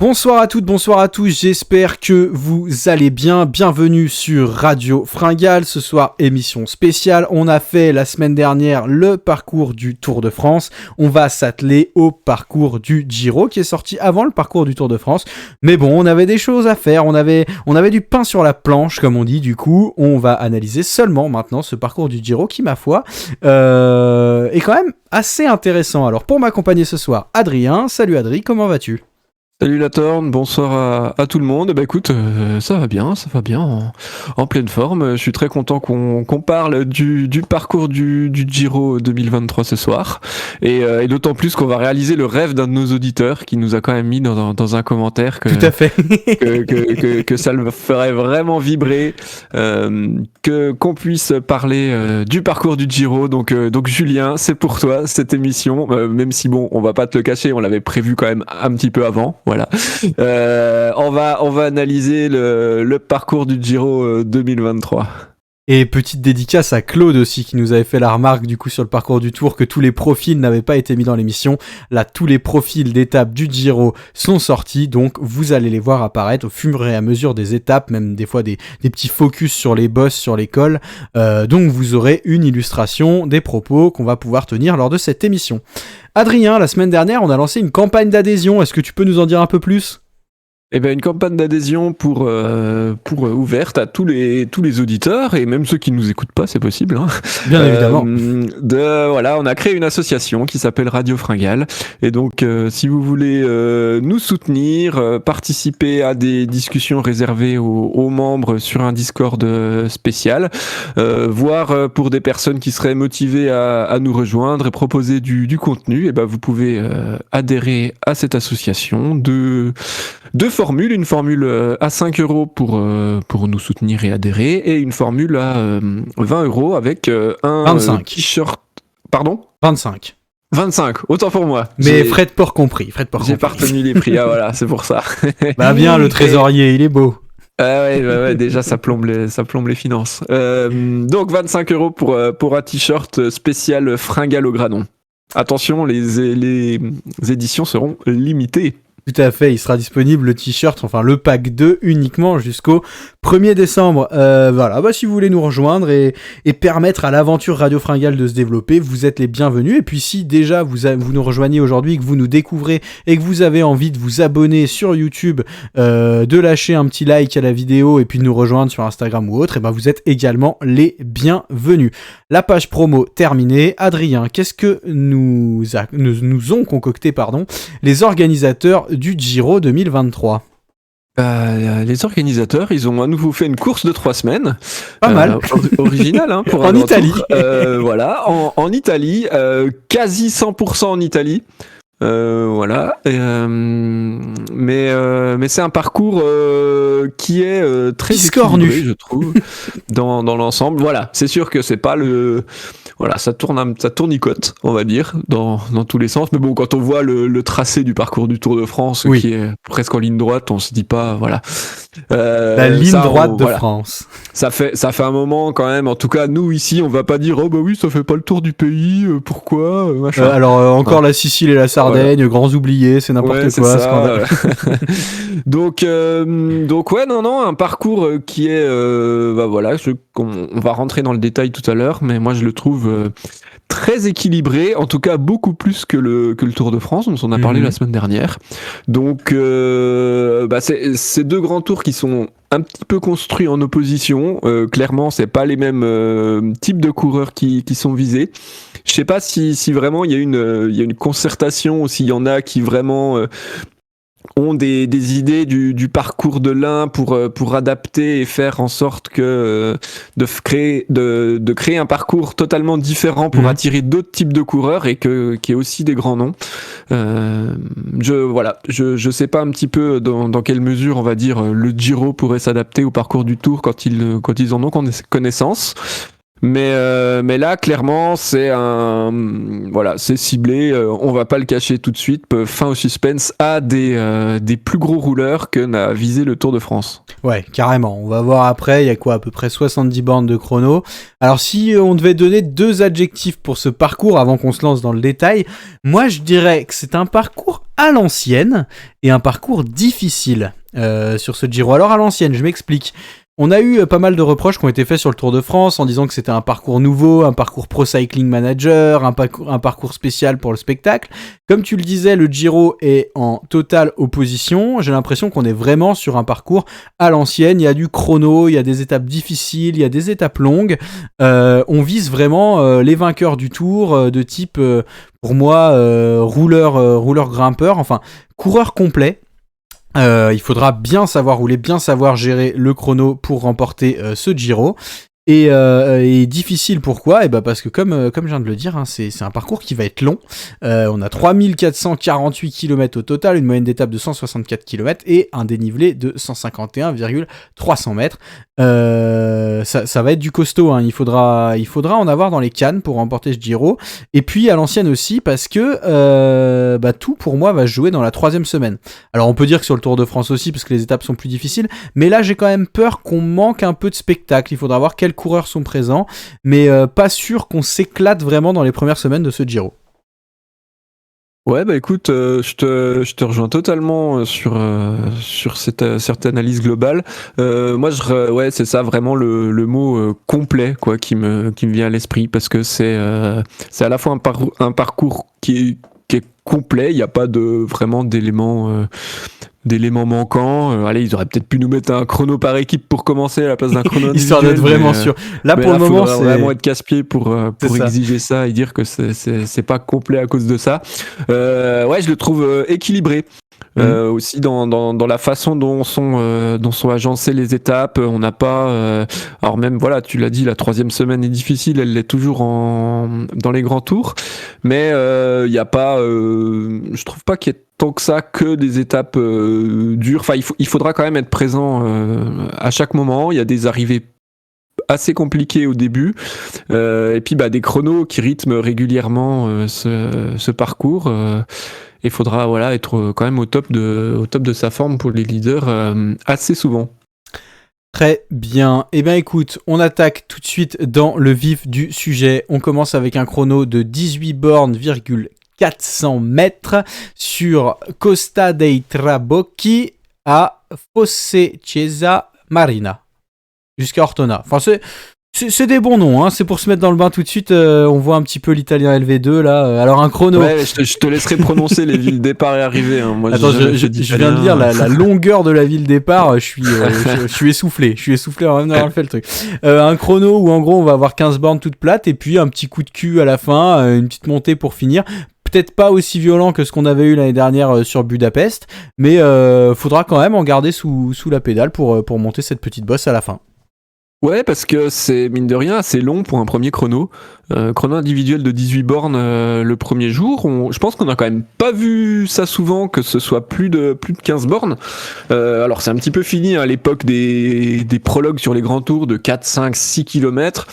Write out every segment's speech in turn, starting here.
Bonsoir à toutes, bonsoir à tous, j'espère que vous allez bien. Bienvenue sur Radio Fringale. Ce soir, émission spéciale. On a fait la semaine dernière le parcours du Tour de France. On va s'atteler au parcours du Giro qui est sorti avant le parcours du Tour de France. Mais bon, on avait des choses à faire, on avait du pain sur la planche, comme on dit. Du coup, on va analyser seulement maintenant ce parcours du Giro qui, ma foi, est quand même assez intéressant. Alors, pour m'accompagner ce soir, Adrien. Salut Adrien, comment vas-tu ? Salut la Torne, bonsoir à tout le monde. Bah écoute, ça va bien, en pleine forme. Je suis très content qu'on parle du parcours du Giro 2023 ce soir. Et d'autant plus qu'on va réaliser le rêve d'un de nos auditeurs qui nous a quand même mis dans un commentaire que, tout à fait. que ça le ferait vraiment vibrer, qu'on puisse parler du parcours du Giro. Donc Julien, c'est pour toi cette émission, même si bon, on va pas te le cacher, on l'avait prévu quand même un petit peu avant. Voilà. On va analyser le parcours du Giro 2023. Et petite dédicace à Claude aussi qui nous avait fait la remarque du coup sur le parcours du Tour que tous les profils n'avaient pas été mis dans l'émission. Là, tous les profils d'étapes du Giro sont sortis, donc vous allez les voir apparaître au fur et à mesure des étapes, même des fois des petits focus sur les bosses, sur les cols. Donc vous aurez une illustration des propos qu'on va pouvoir tenir lors de cette émission. Adrien, la semaine dernière, on a lancé une campagne d'adhésion. Est-ce que tu peux nous en dire un peu plus ? Eh ben une campagne d'adhésion pour ouverte à tous les auditeurs et même ceux qui nous écoutent pas, c'est possible. Hein. Bien évidemment. Voilà, on a créé une association qui s'appelle Radio Fringale et donc si vous voulez nous soutenir, participer à des discussions réservées aux membres sur un Discord spécial, voire pour des personnes qui seraient motivées à nous rejoindre et proposer du contenu, et ben vous pouvez adhérer à cette association deux formules, une formule à 5 € pour nous soutenir et adhérer, et une formule à 20 € avec un 25. T-shirt. Pardon ? 25. 25, autant pour moi. Mais frais de port compris. J'ai pas retenu les prix, voilà, c'est pour ça. Bah bien, le trésorier, il est beau. Ouais, déjà ça plombe les finances. Donc 25 € pour un T-shirt spécial Fringale au Granon. Attention, les éditions seront limitées. Tout à fait, il sera disponible le t-shirt, enfin le pack 2 uniquement jusqu'au 1er décembre. Voilà, si vous voulez nous rejoindre et permettre à l'aventure Radio Fringale de se développer, vous êtes les bienvenus. Et puis si déjà vous nous rejoignez aujourd'hui, que vous nous découvrez et que vous avez envie de vous abonner sur YouTube, de lâcher un petit like à la vidéo et puis de nous rejoindre sur Instagram ou autre, et vous êtes également les bienvenus. La page promo terminée. Adrien, qu'est-ce que nous ont concocté les organisateurs du Giro 2023? Les organisateurs, ils ont à nouveau fait une course de 3 semaines. Pas mal. Original, hein, pour en Italie. Voilà, en Italie, quasi 100% en Italie. Voilà. Mais c'est un parcours qui est très équilibré, je trouve, dans l'ensemble. Voilà, c'est sûr que c'est pas le... Voilà, ça tournicote, on va dire, dans tous les sens. Mais bon, quand on voit le tracé du parcours du Tour de France, oui, qui est presque en ligne droite, on se dit pas, voilà. La ligne droite de France. Ça fait un moment quand même. En tout cas, nous ici, on va pas dire, oh bah oui, ça fait pas le tour du pays, pourquoi, machin. Alors encore la Sicile et la Sardaigne, grands oubliés, c'est n'importe quoi. C'est ça. Donc ouais, non, un parcours qui est, voilà, on va rentrer dans le détail tout à l'heure, mais moi je le trouve très équilibré, en tout cas beaucoup plus que le Tour de France dont on a parlé la semaine dernière. Donc c'est deux grands tours qui sont un petit peu construits en opposition. Clairement, c'est pas les mêmes types de coureurs qui sont visés. Je sais pas si vraiment il y a une concertation, ou s'il y en a qui vraiment ont des idées du parcours de l'un pour adapter et faire en sorte que de créer un parcours totalement différent pour attirer d'autres types de coureurs et qu'il y ait aussi des grands noms. Je sais pas un petit peu dans quelle mesure, on va dire, le Giro pourrait s'adapter au parcours du Tour quand ils en ont connaissance. Mais là, clairement, c'est ciblé. On va pas le cacher tout de suite. Fin au suspense à des plus gros rouleurs que n'a visé le Tour de France. Ouais, carrément. On va voir après. Il y a quoi, à peu près 70 bornes de chrono. Alors, si on devait donner 2 adjectifs pour ce parcours avant qu'on se lance dans le détail, moi, je dirais que c'est un parcours à l'ancienne et un parcours difficile sur ce Giro. Alors à l'ancienne, je m'explique. On a eu pas mal de reproches qui ont été faits sur le Tour de France en disant que c'était un parcours nouveau, un parcours Pro Cycling Manager, un parcours spécial pour le spectacle. Comme tu le disais, le Giro est en totale opposition. J'ai l'impression qu'on est vraiment sur un parcours à l'ancienne. Il y a du chrono, il y a des étapes difficiles, il y a des étapes longues. On vise vraiment les vainqueurs du Tour de type, pour moi, rouleur grimpeur, enfin coureur complet. Il faudra bien savoir rouler, bien savoir gérer le chrono pour remporter ce Giro. Et difficile, pourquoi ? Parce que comme je viens de le dire, hein, c'est un parcours qui va être long. On a 3448 km au total, une moyenne d'étape de 164 km et un dénivelé de 151,300 mètres. Ça va être du costaud, hein. Il faudra en avoir dans les cannes pour remporter ce Giro. Et puis à l'ancienne aussi, parce que tout pour moi va se jouer dans la 3e semaine. Alors on peut dire que sur le Tour de France aussi, parce que les étapes sont plus difficiles, mais là j'ai quand même peur qu'on manque un peu de spectacle. Il faudra voir quels coureurs sont présents, mais pas sûr qu'on s'éclate vraiment dans les premières semaines de ce Giro. Ouais, bah écoute, je te rejoins totalement sur cette analyse globale. Moi, ouais, c'est ça vraiment le mot complet, quoi, qui me vient à l'esprit, parce que c'est à la fois un parcours qui est complet. Il n'y a pas vraiment d'éléments manquants. Allez, ils auraient peut-être pu nous mettre un chrono par équipe pour commencer à la place d'un chrono individuel. Histoire d'être vraiment sûr. Là, pour le moment, c'est vraiment être casse-pied pour exiger ça et dire que c'est pas complet à cause de ça. Ouais, je le trouve équilibré. Aussi dans la façon dont sont agencées les étapes. On n'a pas alors même voilà, tu l'as dit, la 3e semaine est difficile, elle l'est toujours dans les grands tours, mais il y a pas je trouve pas qu'il y ait tant que ça que des étapes dures. Enfin, il faudra quand même être présent à chaque moment. Il y a des arrivées assez compliquées au début, et puis des chronos qui rythment régulièrement ce parcours. Il faudra être quand même au top de sa forme pour les leaders assez souvent. Très bien. Eh bien écoute, on attaque tout de suite dans le vif du sujet. On commence avec un chrono de 18 bornes, 400 mètres sur Costa dei Trabocchi à Fosse Chiesa Marina jusqu'à Ortona. Enfin, c'est des bons noms, hein. C'est pour se mettre dans le bain tout de suite. On voit un petit peu l'italien LV2 là. Alors un chrono. Ouais, je te laisserai prononcer les villes départ et arrivée. Hein. Moi, attends, je viens de lire la longueur de la ville départ. Je suis essoufflé. Je suis essoufflé en même temps d'avoir fait le truc. Un chrono où en gros on va avoir 15 bornes toutes plates et puis un petit coup de cul à la fin, une petite montée pour finir. Peut-être pas aussi violent que ce qu'on avait eu l'année dernière sur Budapest, mais faudra quand même en garder sous la pédale pour monter cette petite bosse à la fin. Ouais, parce que c'est, mine de rien, assez long pour un premier chrono. Chrono individuel de 18 bornes le premier jour. Je pense qu'on a quand même pas vu ça souvent, que ce soit plus de 15 bornes. Alors c'est un petit peu fini à l'époque des prologues sur les grands tours de 4, 5, 6 km.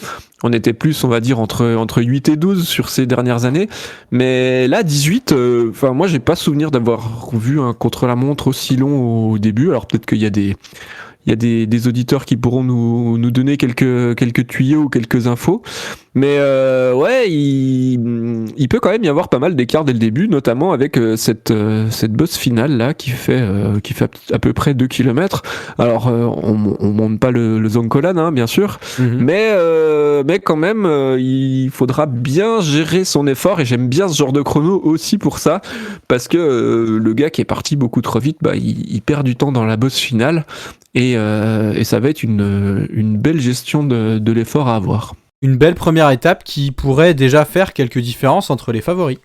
On était plus, on va dire, entre 8 et 12 sur ces dernières années. Mais là, 18, moi j'ai pas souvenir d'avoir vu un contre-la-montre aussi long au début. Alors peut-être qu'il y a des auditeurs qui pourront nous donner quelques tuyaux ou quelques infos. Mais ouais, il peut quand même y avoir pas mal d'écart dès le début, notamment avec cette bosse finale là qui fait à peu près 2 km. Alors on monte pas le Zoncolan, hein, bien sûr, mais quand même il faudra bien gérer son effort, et j'aime bien ce genre de chrono aussi pour ça, parce que le gars qui est parti beaucoup trop vite, il perd du temps dans la bosse finale, et ça va être une belle gestion de l'effort à avoir. Une belle première étape qui pourrait déjà faire quelques différences entre les favoris.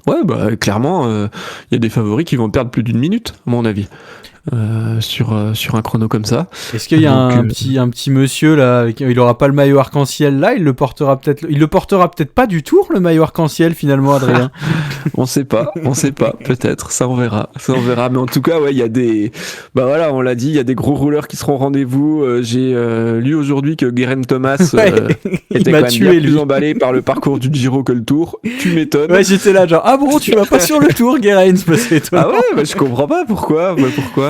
Ouais, clairement, il y a des favoris qui vont perdre plus d'1 minute, à mon avis, sur un chrono comme ça. Est-ce qu'il y a un petit monsieur là, il aura pas le maillot arc-en-ciel là, il le portera peut-être pas du Tour, le maillot arc-en-ciel finalement, Adrien. On sait pas, peut-être, ça on verra. Mais en tout cas, ouais, il y a des, on l'a dit, il y a des gros rouleurs qui seront au rendez-vous. J'ai lu aujourd'hui que Geraint Thomas était quand même bien plus emballé par le parcours du Giro que le Tour. Tu m'étonnes. Ouais, j'étais là genre, ah bon, tu vas pas sur le Tour, Geraint, parce que toi. Ah ouais, je comprends pas pourquoi.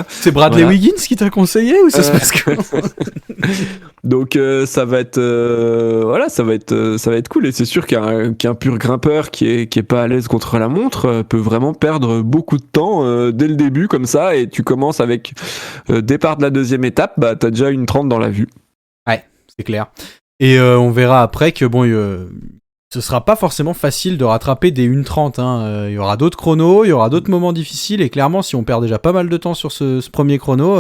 quoi. C'est Bradley Wiggins qui t'a conseillé ou ça se passe comment? Donc ça va être ça va être cool, et c'est sûr qu'un pur grimpeur qui est pas à l'aise contre la montre peut vraiment perdre beaucoup de temps dès le début comme ça, et tu commences avec départ de la deuxième étape, bah t'as déjà une 30 dans la vue. Ouais, c'est clair. Et on verra après que bon, ce sera pas forcément facile de rattraper des 1:30. Il y aura d'autres chronos, il y aura d'autres moments difficiles, et clairement, si on perd déjà pas mal de temps sur ce premier chrono,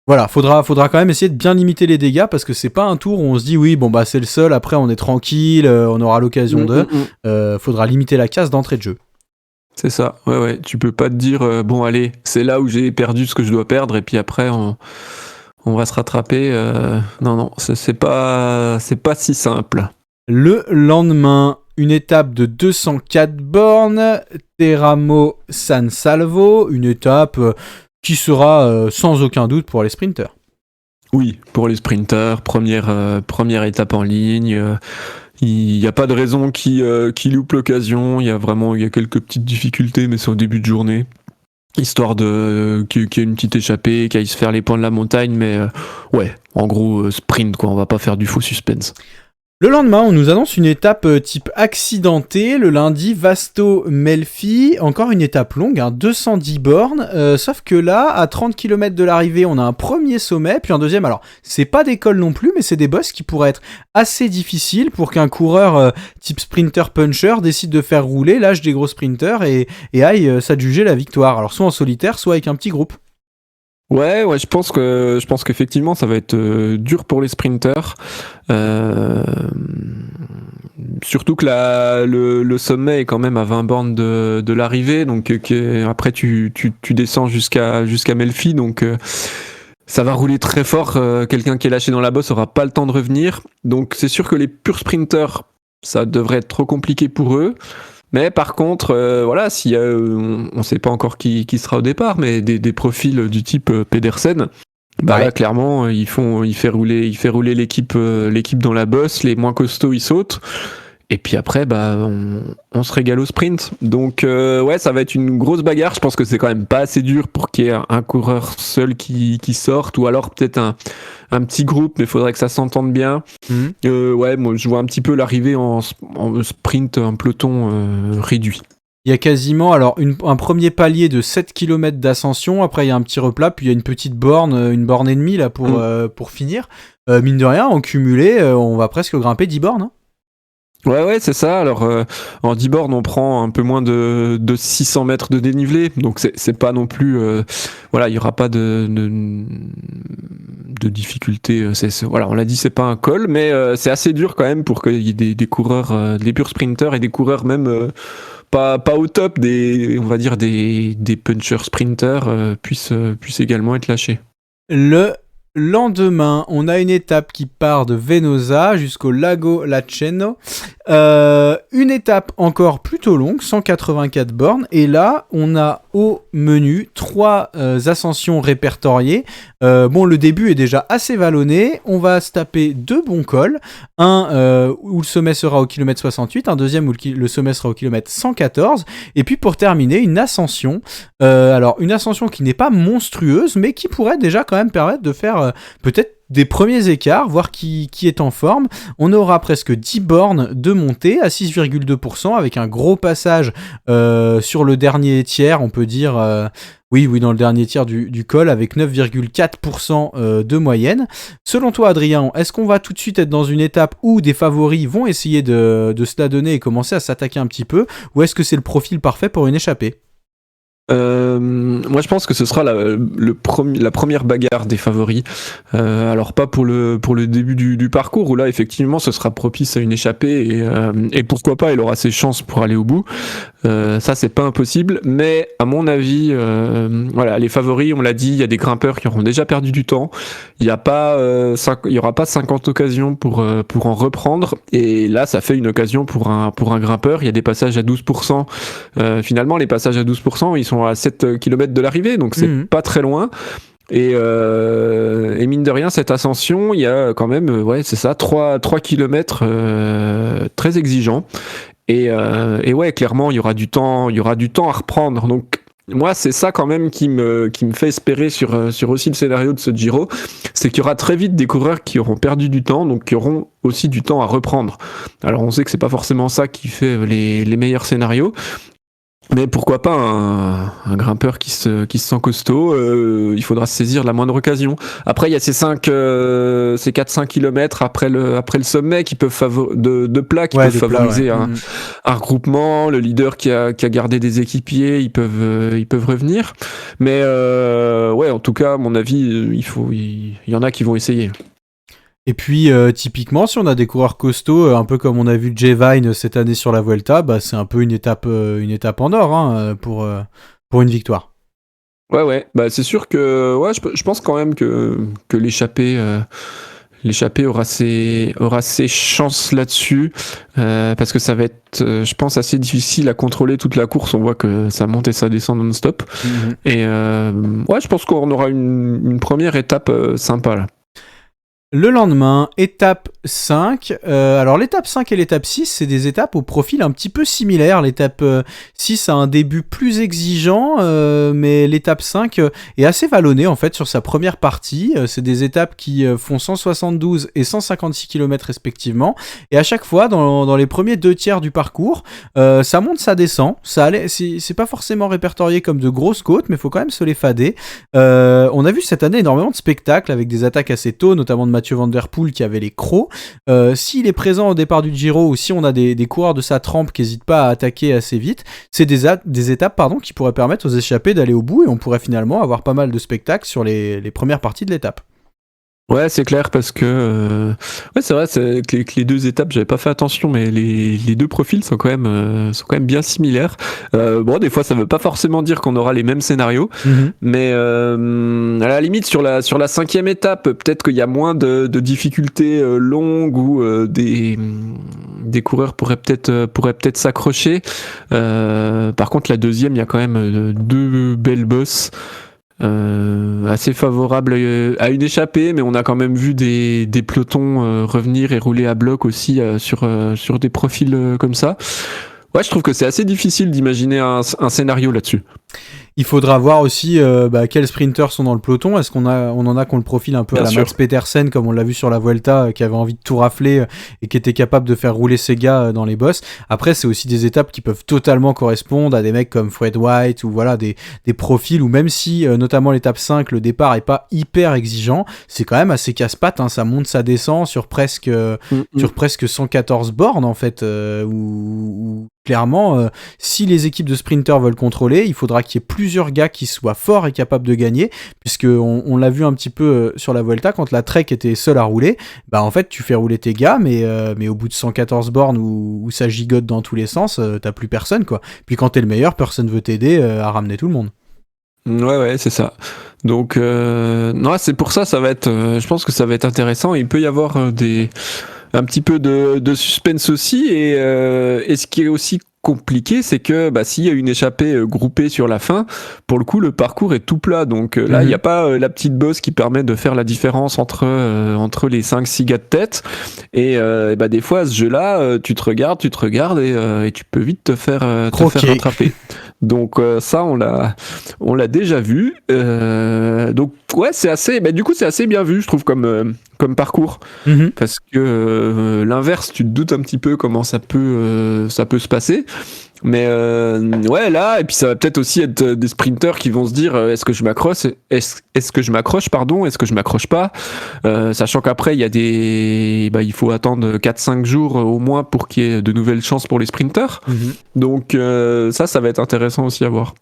voilà, faudra quand même essayer de bien limiter les dégâts, parce que c'est pas un tour où on se dit oui, bon bah c'est le seul, après on est tranquille, on aura l'occasion faudra limiter la casse d'entrée de jeu. C'est ça, ouais, tu peux pas te dire bon allez, c'est là où j'ai perdu ce que je dois perdre, et puis après on va se rattraper. Non, c'est pas si simple. Le lendemain, une étape de 204 bornes, Teramo San Salvo, une étape qui sera sans aucun doute pour les sprinters. Oui, pour les sprinters, première étape en ligne. Il n'y a pas de raison qui loupe l'occasion. Il y a quelques petites difficultés, mais c'est au début de journée. Histoire qu'il y ait une petite échappée, qu'il aille se faire les points de la montagne, mais ouais, en gros, sprint, quoi. On va pas faire du faux suspense. Le lendemain, on nous annonce une étape type accidentée. Le lundi, Vasto-Melfi. Encore une étape longue, 210 bornes. Sauf que là, à 30 km de l'arrivée, on a un premier sommet, puis un deuxième. Alors, c'est pas des cols non plus, mais c'est des bosses qui pourraient être assez difficiles pour qu'un coureur type sprinter-puncher décide de faire rouler l'âge des gros sprinters et aille s'adjuger la victoire. Alors, soit en solitaire, soit avec un petit groupe. Ouais, je pense qu'effectivement ça va être dur pour les sprinters. Surtout que le sommet est quand même à 20 bornes de l'arrivée, donc après tu descends jusqu'à Melfi, donc ça va rouler très fort. Quelqu'un qui est lâché dans la bosse aura pas le temps de revenir, donc c'est sûr que les purs sprinters, ça devrait être trop compliqué pour eux. Mais par contre, voilà, si on sait pas encore qui sera au départ, mais des profils du type Pedersen, bah là clairement il fait rouler l'équipe dans la bosse, les moins costauds ils sautent, et puis après bah on se régale au sprint. Donc ouais, ça va être une grosse bagarre. Je pense que c'est quand même pas assez dur pour qu'il y ait un coureur seul qui sorte, ou alors peut-être un petit groupe, mais il faudrait que ça s'entende bien. Ouais, moi je vois un petit peu l'arrivée en sprint, un peloton réduit. Il y a quasiment un premier palier de 7 km d'ascension, après il y a un petit replat, puis il y a une petite borne, une borne et demie là pour finir. Mine de rien, en cumulé, on va presque grimper 10 bornes. Ouais, c'est ça. Alors, en 10 bornes, on prend un peu moins de 600 mètres de dénivelé, donc c'est pas non plus... voilà, il y aura pas de difficulté. Voilà, on l'a dit, c'est pas un col, mais c'est assez dur quand même pour qu'il y ait des coureurs, des purs sprinters et des coureurs même... pas au top, on va dire des punchers sprinters puissent également être lâchés. Le lendemain, on a une étape qui part de Venosa jusqu'au Lago Laceno. Une étape encore plutôt longue, 184 bornes. Et là, on a au menu 3 ascensions répertoriées. Bon, le début est déjà assez vallonné. On va se taper 2 bons cols. Un où le sommet sera au kilomètre 68. Un deuxième où le sommet sera au kilomètre 114. Et puis pour terminer, une ascension. Alors, une ascension qui n'est pas monstrueuse, mais qui pourrait déjà quand même permettre de faire peut-être des premiers écarts, voir qui est en forme. On aura presque 10 bornes de montée à 6,2%, avec un gros passage sur le dernier tiers, on peut dire... Oui, dans le dernier tiers du col, avec 9,4% de moyenne. Selon toi, Adrien, est-ce qu'on va tout de suite être dans une étape où des favoris vont essayer de se la donner et commencer à s'attaquer un petit peu, ou est-ce que c'est le profil parfait pour une échappée ? Moi je pense que ce sera la première bagarre des favoris. Alors pas pour le début du parcours, où là effectivement ce sera propice à une échappée, et pourquoi pas, il aura ses chances pour aller au bout. Ça c'est pas impossible, mais à mon avis, voilà, les favoris, on l'a dit, il y a des grimpeurs qui auront déjà perdu du temps. Il y aura pas 50 occasions pour en reprendre, et là ça fait une occasion pour un grimpeur. Il y a des passages à 12%. Finalement les passages à 12%, ils sont à 7 km de l'arrivée, donc c'est pas très loin. Et mine de rien, cette ascension, il y a quand même, ouais, c'est ça, 3 km très exigeants. Et ouais, clairement, il y aura du temps à reprendre. Donc, moi, c'est ça quand même qui me fait espérer sur aussi le scénario de ce Giro, c'est qu'il y aura très vite des coureurs qui auront perdu du temps, donc qui auront aussi du temps à reprendre. Alors on sait que c'est pas forcément ça qui fait les meilleurs scénarios, mais pourquoi pas un grimpeur qui se sent costaud, il faudra se saisir de la moindre occasion. Après, il y a ces 4-5 kilomètres après le sommet qui peuvent de plats qui peuvent favoriser un regroupement. Le leader qui a gardé des équipiers, ils peuvent revenir. Mais ouais, en tout cas, à mon avis, il y en a qui vont essayer. Et puis, typiquement, si on a des coureurs costauds, un peu comme on a vu Jay Vine cette année sur la Vuelta, bah, c'est un peu une étape en or hein, pour une victoire. Ouais, bah, c'est sûr que je pense quand même que l'échappée aura ses chances là-dessus, parce que ça va être, je pense, assez difficile à contrôler toute la course. On voit que ça monte et ça descend non-stop. Et je pense qu'on aura une première étape sympa là. Le lendemain, étape 5. Alors l'étape 5 et l'étape 6, c'est des étapes au profil un petit peu similaire. L'étape 6 a un début plus exigeant, mais l'étape 5 est assez vallonnée en fait sur sa première partie. C'est des étapes qui font 172 et 156 km respectivement. Et à chaque fois, dans les premiers 2 tiers du parcours, ça monte, ça descend. C'est pas forcément répertorié comme de grosses côtes, mais il faut quand même se les fader. On a vu cette année énormément de spectacles avec des attaques assez tôt, notamment de Mathieu Van Der Poel qui avait les crocs. S'il est présent au départ du Giro ou si on a des coureurs de sa trempe qui n'hésitent pas à attaquer assez vite, c'est des étapes qui pourraient permettre aux échappés d'aller au bout et on pourrait finalement avoir pas mal de spectacles sur les premières parties de l'étape. Ouais, c'est clair parce que c'est vrai, que les 2 étapes, j'avais pas fait attention, mais les 2 profils sont quand même bien similaires. Bon, des fois, ça veut pas forcément dire qu'on aura les mêmes scénarios, mais à la limite sur la 5e étape, peut-être qu'il y a moins de difficultés longues où des coureurs pourraient peut-être s'accrocher. Par contre, la 2e, il y a quand même 2 belles bosses. Assez favorable à une échappée, mais on a quand même vu des pelotons revenir et rouler à bloc aussi sur des profils comme ça. Ouais, je trouve que c'est assez difficile d'imaginer un scénario là-dessus. Il faudra voir aussi quels sprinters sont dans le peloton. Est-ce qu'on en a qui ont le profil un peu à la Max Pedersen, comme on l'a vu sur la Vuelta, qui avait envie de tout rafler et qui était capable de faire rouler ses gars dans les bosses. Après, c'est aussi des étapes qui peuvent totalement correspondre à des mecs comme Fred White ou voilà des profils où même si, notamment l'étape 5, le départ est pas hyper exigeant, c'est quand même assez casse-pattes. Hein, ça monte, ça descend sur presque 114 bornes en fait, où clairement, si les équipes de sprinters veulent contrôler, il faudra qu'il y ait plusieurs gars qui soient forts et capables de gagner, puisque on l'a vu un petit peu sur la Vuelta, quand la Trek était seule à rouler, bah en fait tu fais rouler tes gars, mais au bout de 114 bornes où ça gigote dans tous les sens, t'as plus personne quoi. Puis quand t'es le meilleur, personne veut t'aider à ramener tout le monde. Ouais, c'est ça. Donc non, c'est pour ça va être, je pense que ça va être intéressant. Il peut y avoir un petit peu de suspense aussi, et ce qui est aussi compliqué, c'est que s'il y a une échappée groupée sur la fin, pour le coup le parcours est tout plat, donc là il n'y a pas la petite bosse qui permet de faire la différence entre les 5-6 gars de tête, et des fois à ce jeu là tu te regardes et tu peux vite te faire rattraper. Donc ça on l'a déjà vu, donc ouais c'est assez, du coup c'est assez bien vu je trouve comme parcours, parce que l'inverse tu te doutes un petit peu comment ça peut se passer, mais ouais là, et puis ça va peut-être aussi être des sprinters qui vont se dire est-ce que je m'accroche pas, sachant qu'après il y a il faut attendre 4-5 jours au moins pour qu'il y ait de nouvelles chances pour les sprinters, donc ça va être intéressant aussi à voir.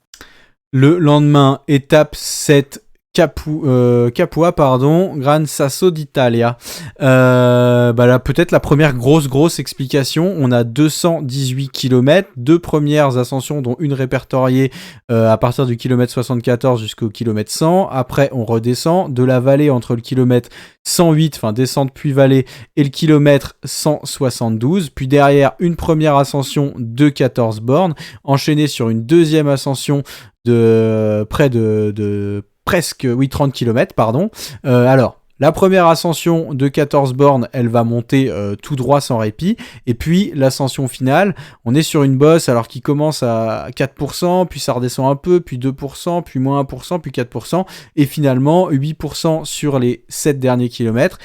Le lendemain, étape 7, Capua, Gran Sasso d'Italia. Là, peut-être la première grosse explication. On a 218 km, 2 premières ascensions, dont une répertoriée à partir du kilomètre 74 jusqu'au kilomètre 100. Après, on redescend de la vallée entre le kilomètre 108, enfin descente puis vallée, et le kilomètre 172. Puis derrière, une première ascension de 14 bornes, enchaînée sur une deuxième ascension de près de presque 30 km, pardon. Alors, La première ascension de 14 bornes, elle va monter tout droit sans répit. Et puis l'ascension finale, on est sur une bosse alors qui commence à 4%, puis ça redescend un peu, puis 2%, puis moins 1%, puis 4%, et finalement 8% sur les 7 derniers kilomètres.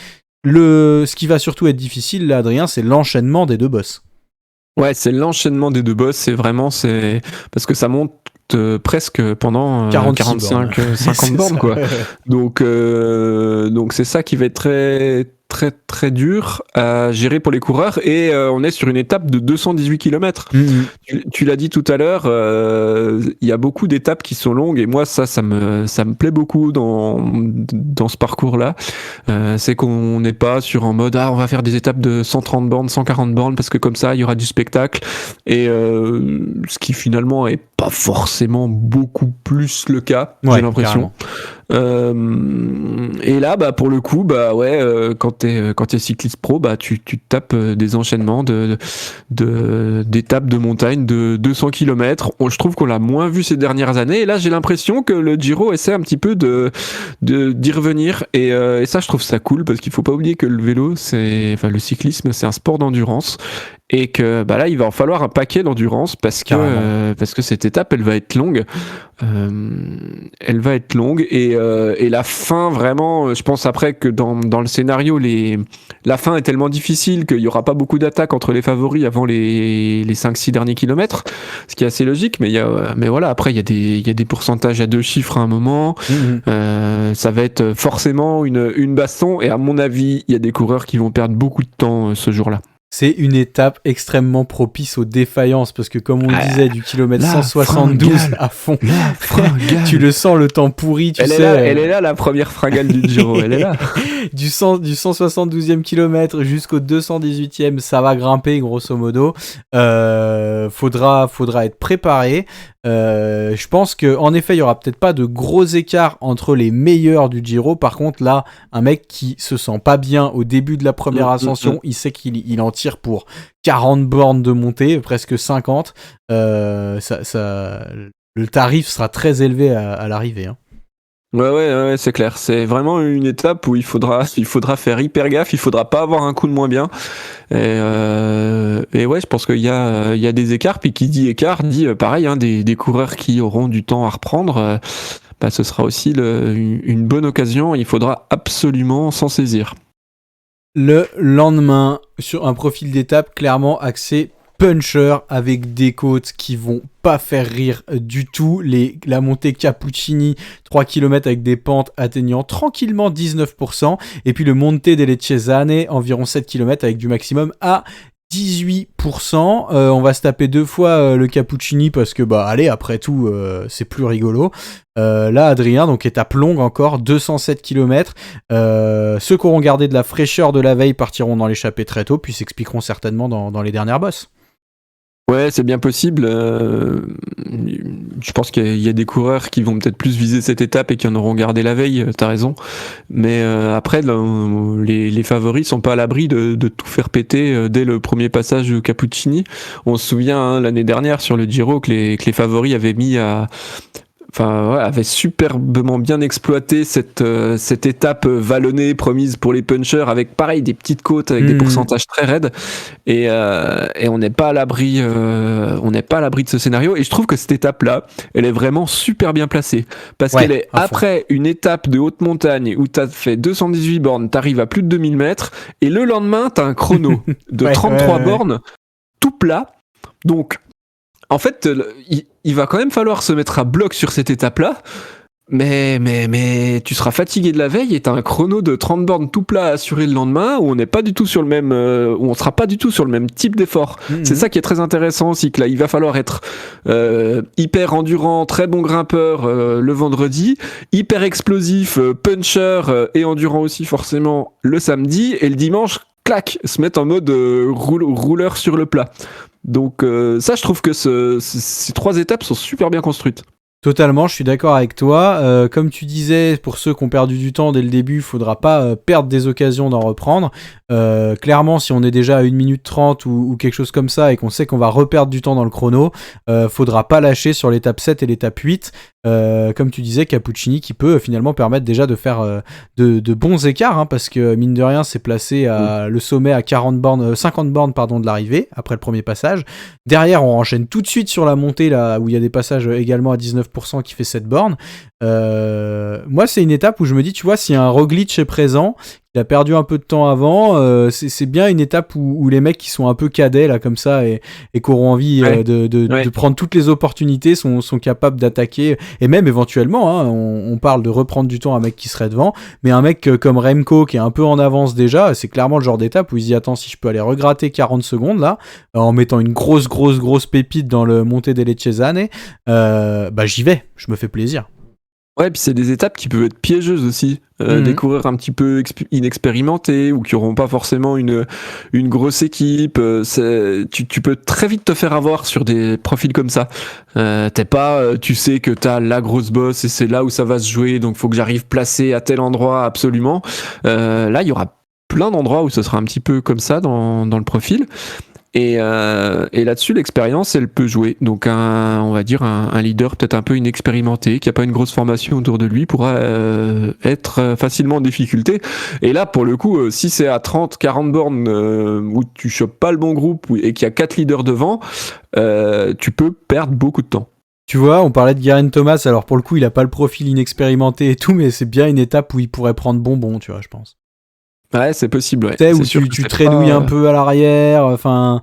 Ce qui va surtout être difficile, là, Adrien, c'est l'enchaînement des deux bosses. Ouais, c'est l'enchaînement des deux bosses, c'est parce que ça monte presque pendant 45 50 bornes quoi. Donc c'est ça qui va être très très très dur à gérer pour les coureurs et on est sur une étape de 218 km. Tu l'as dit tout à l'heure, il y a beaucoup d'étapes qui sont longues et moi ça me plaît beaucoup dans ce parcours-là. C'est qu'on n'est pas sur en mode on va faire des étapes de 130 bornes, 140 bornes parce que comme ça il y aura du spectacle et ce qui finalement est pas forcément beaucoup plus le cas, j'ai l'impression. Et là pour le coup quand t'es cycliste pro tu tapes des enchaînements d'étapes de montagne de 200 km. Je trouve qu'on l'a moins vu ces dernières années et là j'ai l'impression que le Giro essaie un petit peu d'y revenir et ça je trouve ça cool parce qu'il faut pas oublier que le cyclisme c'est un sport d'endurance et que là il va en falloir un paquet d'endurance parce que cette étape elle va être longue. Et la fin vraiment je pense après que dans le scénario la fin est tellement difficile qu'il y aura pas beaucoup d'attaques entre les favoris avant les 5-6 derniers kilomètres, ce qui est assez logique, mais voilà, après il y a des pourcentages à 2 chiffres à un moment. Ça va être forcément une baston et à mon avis il y a des coureurs qui vont perdre beaucoup de temps ce jour-là. C'est une étape extrêmement propice aux défaillances parce que comme on le disait du kilomètre 172 à fond, tu le sens le temps pourri, elle est là la première fringale du Giro, elle est là. du 172e kilomètre jusqu'au 218e, ça va grimper grosso modo. Faudra être préparé. Je pense que en effet il y aura peut-être pas de gros écarts entre les meilleurs du Giro. Par contre là, un mec qui se sent pas bien au début de la première ascension, il sait qu'il en tire pour 40 bornes de montée, presque 50. Le tarif sera très élevé à l'arrivée. Hein. Ouais, c'est clair. C'est vraiment une étape où il faudra faire hyper gaffe. Il faudra pas avoir un coup de moins bien. Et ouais, je pense qu'il y a des écarts. Puis qui dit écart dit pareil, hein, des coureurs qui auront du temps à reprendre. Ce sera aussi une bonne occasion. Il faudra absolument s'en saisir. Le lendemain, sur un profil d'étape clairement axé puncher avec des côtes qui vont pas faire rire du tout. La montée Cappuccini, 3 km avec des pentes atteignant tranquillement 19%. Et puis le Monte delle Cesane, environ 7 km avec du maximum à 18%. On va se taper 2 fois le Cappuccini parce que allez, après tout c'est plus rigolo. Là Adrien, donc étape longue encore, 207 km. Ceux qui auront gardé de la fraîcheur de la veille partiront dans l'échappée très tôt puis s'expliqueront certainement dans les dernières bosses. Ouais, c'est bien possible. Je pense qu'il y a des coureurs qui vont peut-être plus viser cette étape et qui en auront gardé la veille, t'as raison. Mais après, les favoris sont pas à l'abri de tout faire péter dès le premier passage de Cappuccini. On se souvient l'année dernière sur le Giro que les favoris avaient mis avait superbement bien exploité cette étape vallonnée promise pour les punchers avec pareil des petites côtes avec des pourcentages très raides et on n'est pas à l'abri de ce scénario et je trouve que cette étape là elle est vraiment super bien placée parce qu'elle est après une étape de haute montagne où t'as fait 218 bornes, t'arrives à plus de 2000 mètres et le lendemain t'as un chrono de 33 bornes tout plat, donc en fait, il va quand même falloir se mettre à bloc sur cette étape-là, mais tu seras fatigué de la veille et t'as un chrono de 30 bornes tout plat à assurer le lendemain où on n'est pas du tout sur le même, où on sera pas du tout sur le même type d'effort. C'est ça qui est très intéressant aussi, que là, il va falloir être hyper endurant, très bon grimpeur le vendredi, hyper explosif, puncher et endurant aussi forcément le samedi et le dimanche, clac, se mettre en mode rouleur sur le plat. Donc ça, je trouve que ces 3 étapes sont super bien construites. Totalement, je suis d'accord avec toi. Comme tu disais, pour ceux qui ont perdu du temps dès le début, il faudra pas perdre des occasions d'en reprendre. Clairement, si on est déjà à 1 minute 30 ou quelque chose comme ça et qu'on sait qu'on va reperdre du temps dans le chrono, faudra pas lâcher sur l'étape 7 et l'étape 8. Comme tu disais, Cappuccini qui peut finalement permettre déjà de faire de bons écarts, hein, parce que mine de rien, c'est placé à le sommet à 50 bornes de l'arrivée après le premier passage. Derrière, on enchaîne tout de suite sur la montée là où il y a des passages également à 19% qui fait 7 bornes. Moi, c'est une étape où je me dis, tu vois, si un Roglic est présent, il a perdu un peu de temps avant, c'est bien une étape où les mecs qui sont un peu cadets là comme ça et qui auront envie de prendre toutes les opportunités sont capables d'attaquer, et même éventuellement, hein, on parle de reprendre du temps à un mec qui serait devant, mais un mec comme Remco qui est un peu en avance déjà, c'est clairement le genre d'étape où il se dit, attends, si je peux aller regratter 40 secondes là, en mettant une grosse pépite dans le Monte delle Cesane, bah j'y vais, je me fais plaisir. Ouais, puis c'est des étapes qui peuvent être piégeuses aussi. Des coureurs un petit peu inexpérimentés ou qui n'auront pas forcément une grosse équipe. Tu peux très vite te faire avoir sur des profils comme ça. Tu sais que t'as la grosse bosse et c'est là où ça va se jouer, donc faut que j'arrive placé à tel endroit absolument. Là, il y aura plein d'endroits où ce sera un petit peu comme ça dans le profil. Et là-dessus, l'expérience, elle peut jouer. Donc, on va dire un leader peut-être un peu inexpérimenté, qui a pas une grosse formation autour de lui, pourra être facilement en difficulté. Et là, pour le coup, si c'est à 30, 40 bornes où tu chopes pas le bon groupe et qu'il y a 4 leaders devant, tu peux perdre beaucoup de temps. Tu vois, on parlait de Geraint Thomas, alors pour le coup, il a pas le profil inexpérimenté et tout, mais c'est bien une étape où il pourrait prendre bonbon, tu vois, je pense. Ouais, c'est possible. Ouais. Tu sais, où tu traînouilles un peu à l'arrière, enfin,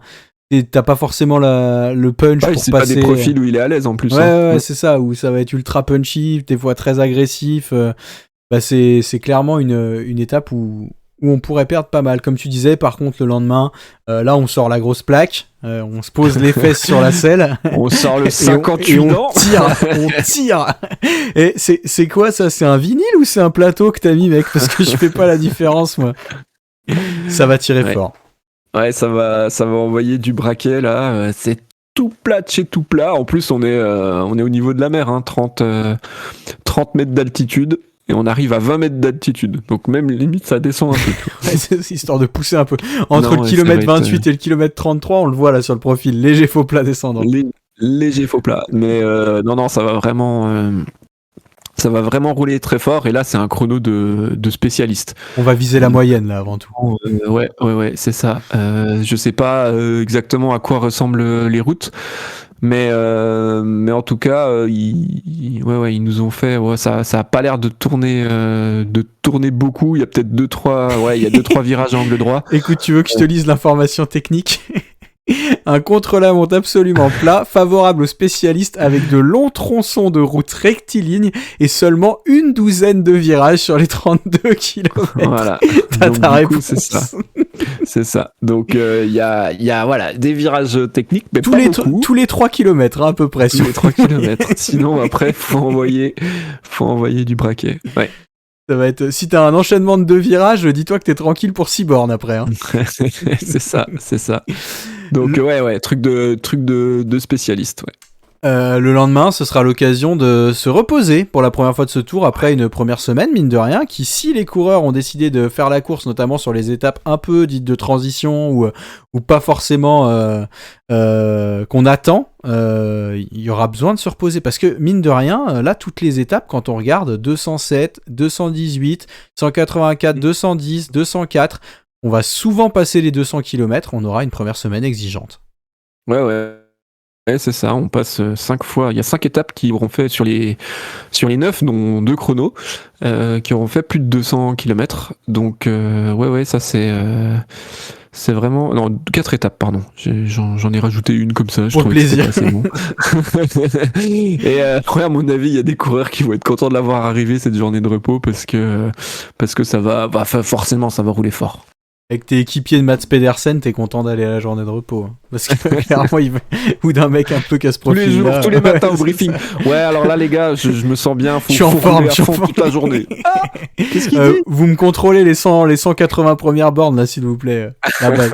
t'as pas forcément le punch pour passer. C'est pas des profils où il est à l'aise en plus. Ouais, c'est ça, où ça va être ultra punchy, des fois très agressif. Bah c'est clairement une étape où on pourrait perdre pas mal. Comme tu disais, par contre, le lendemain, là, on sort la grosse plaque, on se pose les fesses sur la selle. On sort le 58 ans. On tire. Et c'est quoi ça? C'est un vinyle ou c'est un plateau que t'as mis, mec? Parce que je fais pas la différence, moi. Ça va tirer fort. Ouais, ça va envoyer du braquet, là. C'est tout plat de chez tout plat. En plus, on est au niveau de la mer, hein, 30 mètres d'altitude. Et on arrive à 20 mètres d'altitude. Donc même limite, ça descend un peu. C'est histoire de pousser un peu. Entre le kilomètre 28 et le kilomètre 33, on le voit là sur le profil. Léger faux plat descendant. Léger faux plat. Mais non, ça va vraiment rouler très fort. Et là, c'est un chrono de spécialiste. On va viser la moyenne là avant tout. Ouais, c'est ça. Je sais pas exactement à quoi ressemblent les routes. Mais en tout cas, ils nous ont fait. Ouais, ça a pas l'air de tourner beaucoup. Il y a peut-être 2-3 virages à angle droit. Écoute, tu veux que je te lise l'information technique? Un contre-la monte absolument plat, favorable aux spécialistes avec de longs tronçons de route rectiligne et seulement une douzaine de virages sur les 32 km. Voilà. T'as ta réponse. C'est ça. Donc il y a voilà, des virages techniques, mais tous les 3 km, hein, à peu près. Tous les 3 km. Sinon, après, faut envoyer du braquet. Ouais. Ça va être, si t'as un enchaînement de 2 virages, dis-toi que t'es tranquille pour 6 bornes après. Hein. C'est ça. Donc truc de spécialiste, ouais. Le lendemain, ce sera l'occasion de se reposer pour la première fois de ce tour après une première semaine, mine de rien, qui, si les coureurs ont décidé de faire la course, notamment sur les étapes un peu dites de transition ou pas forcément qu'on attend, il y aura besoin de se reposer. Parce que, mine de rien, là, toutes les étapes, quand on regarde 207, 218, 184, 210, 204, on va souvent passer les 200 km, on aura une première semaine exigeante. Ouais, c'est ça, on passe 5 fois. Il y a 5 étapes qui auront fait sur les 9, dont 2 chronos, qui auront fait plus de 200 km. Donc, ça c'est vraiment. Non, 4 étapes, pardon. J'en ai rajouté une comme ça. Pour le plaisir. C'est bon. Et à mon avis, il y a des coureurs qui vont être contents de l'avoir arrivé cette journée de repos parce que ça va. Forcément, ça va rouler fort. Avec tes équipiers de Mats Pedersen, t'es content d'aller à la journée de repos. Hein. Parce que clairement, ou d'un mec un peu casse profil. Tous les jours, tous les matins au briefing. Ouais, alors là, les gars, je me sens bien. Je suis en forme, toute la journée. Qu'est-ce qu'il dit ? Vous me contrôlez les 180 premières bornes, là, s'il vous plaît. La base.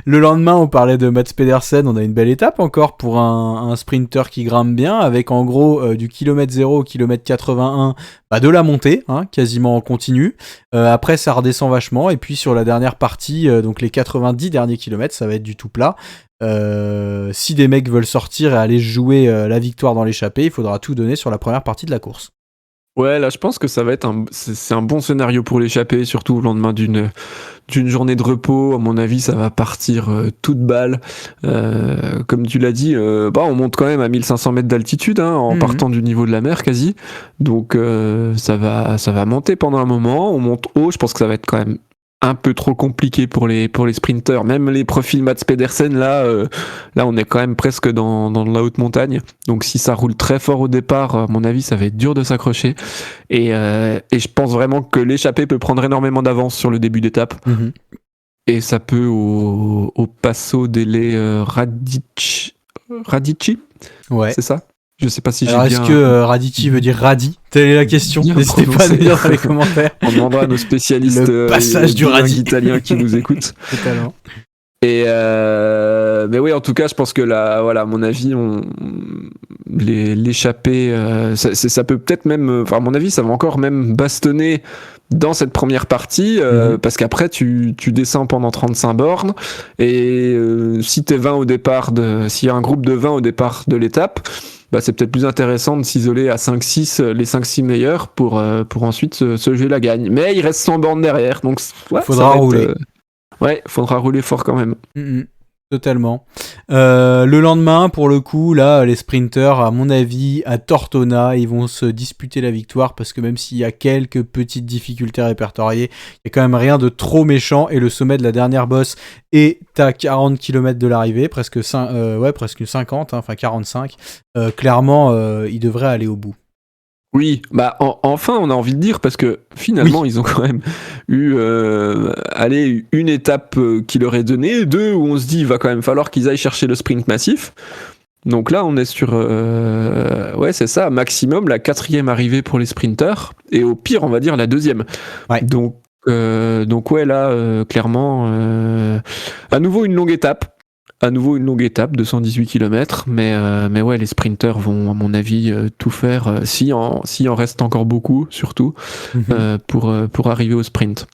Le lendemain, on parlait de Mats Pedersen, on a une belle étape encore pour un sprinter qui grimpe bien, avec en gros du kilomètre 0 au kilomètre 81, de la montée, quasiment en continu. Après, ça redescend vachement, et puis sur la dernière partie, donc les 90 derniers kilomètres, ça va être du tout plat. Si des mecs veulent sortir et aller jouer la victoire dans l'échappée, il faudra tout donner sur la première partie de la course. Ouais, là je pense que ça va être c'est un bon scénario pour l'échappée, surtout au lendemain d'une journée de repos. À mon avis, ça va partir toute balle. Comme tu l'as dit, on monte quand même à 1500 mètres d'altitude, en partant du niveau de la mer quasi. Donc ça va monter pendant un moment. On monte haut, je pense que ça va être quand même un peu trop compliqué pour les sprinters. Même les profils Mats Pedersen, là on est quand même presque dans la haute montagne. Donc si ça roule très fort au départ, à mon avis, ça va être dur de s'accrocher. Et je pense vraiment que l'échappée peut prendre énormément d'avance sur le début d'étape. Et ça peut au Passo delle Radici. Ouais. C'est ça? Je sais pas si j'ai bien... Alors, est-ce que Radici veut dire Radi? Telle est la question. N'hésitez pas à nous dire dans les commentaires. On demandera à nos spécialistes le passage du Radi italiens qui nous écoutent. Totalement. Et mais oui, en tout cas, je pense que là, voilà, à mon avis, l'échappée, ça peut peut-être même, à mon avis, ça va encore même bastonner dans cette première partie, parce qu'après tu descends pendant 35 bornes, et si t'es 20 au départ s'il y a un groupe de 20 au départ de l'étape, c'est peut-être plus intéressant de s'isoler à 5-6, les 5-6 meilleurs pour ensuite se jouer la gagne. Mais il reste 100 bornes derrière, donc ouais, faudra rouler. Faudra rouler fort quand même. Totalement. Le lendemain, pour le coup, là, les sprinters, à mon avis, à Tortona, ils vont se disputer la victoire, parce que même s'il y a quelques petites difficultés répertoriées, il y a quand même rien de trop méchant, et le sommet de la dernière bosse est à 40 km de l'arrivée, presque 50, enfin 45. Clairement, il devrait aller au bout. Oui, enfin on a envie de dire, parce que finalement ils ont quand même eu une étape qui leur est donnée, 2 où on se dit il va quand même falloir qu'ils aillent chercher le sprint massif. Donc là on est sur c'est ça, maximum la 4e arrivée pour les sprinters, et au pire on va dire la 2e. Donc ouais, là clairement à nouveau une longue étape. 218 km, mais ouais, les sprinters vont, à mon avis, tout faire, s'il en reste encore beaucoup, surtout, pour arriver au sprint.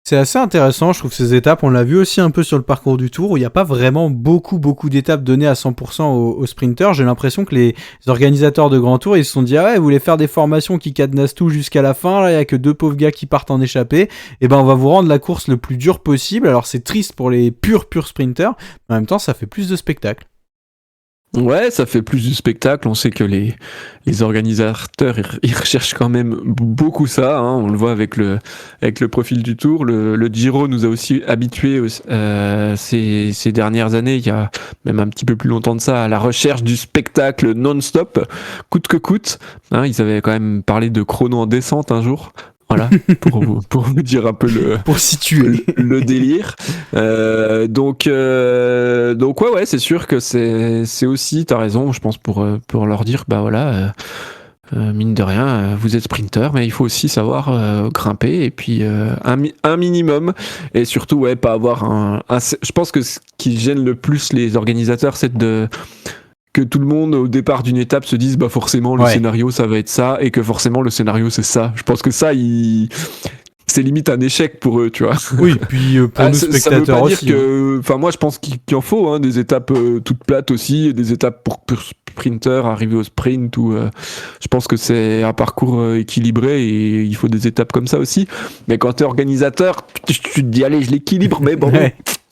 C'est assez intéressant, je trouve, ces étapes. On l'a vu aussi un peu sur le parcours du Tour, où il n'y a pas vraiment beaucoup d'étapes données à 100% aux sprinters. J'ai l'impression que les organisateurs de Grand Tour, ils se sont dit, vous voulez faire des formations qui cadenassent tout jusqu'à la fin, là, il n'y a que 2 pauvres gars qui partent en échappée, et on va vous rendre la course le plus dur possible. Alors c'est triste pour les purs sprinters, mais en même temps, ça fait plus de spectacle. Ouais, ça fait plus du spectacle. On sait que les organisateurs, ils recherchent quand même beaucoup ça. On le voit avec le profil du Tour. Le Giro nous a aussi habitués ces dernières années. Il y a même un petit peu plus longtemps de ça, à la recherche du spectacle non-stop, coûte que coûte. Ils avaient quand même parlé de chrono en descente un jour. Voilà, pour vous dire un peu pour situer le délire. Donc ouais, c'est sûr que c'est aussi, t'as raison, je pense, pour leur dire, mine de rien, vous êtes sprinter, mais il faut aussi savoir grimper, et puis un minimum, et surtout pas avoir je pense que ce qui gêne le plus les organisateurs, c'est que tout le monde au départ d'une étape se dise forcément le scénario ça va être ça, et que forcément le scénario c'est ça. Je pense que ça c'est limite un échec pour eux, tu vois. Oui, puis pour nous spectateurs ça veut pas aussi. Dire que, moi je pense qu'il en faut des étapes toutes plates aussi, et des étapes pour sprinter, arriver au sprint, ou je pense que c'est un parcours équilibré, et il faut des étapes comme ça aussi. Mais quand t'es organisateur, tu te dis allez, je l'équilibre, mais bon,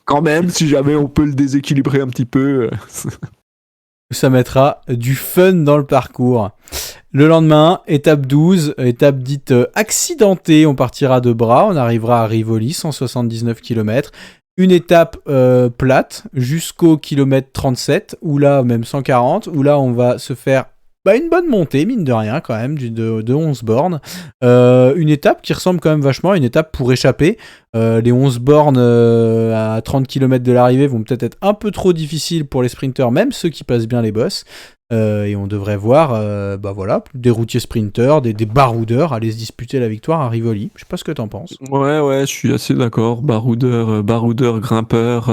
quand même, si jamais on peut le déséquilibrer un petit peu. Ça mettra du fun dans le parcours. Le lendemain, étape 12, étape dite accidentée. On partira de Bra, on arrivera à Rivoli, 179 km. Une étape plate jusqu'au kilomètre 37, ou là, même 140, où là, on va se faire une bonne montée, mine de rien, quand même, de 11 bornes. Une étape qui ressemble quand même vachement à une étape pour échapper. Les 11 bornes à 30 km de l'arrivée vont peut-être être un peu trop difficiles pour les sprinters, même ceux qui passent bien les bosses. Et on devrait voir des routiers sprinters, des baroudeurs aller se disputer la victoire à Rivoli. Je sais pas ce que t'en penses. Ouais, je suis assez d'accord. Baroudeur, grimpeur,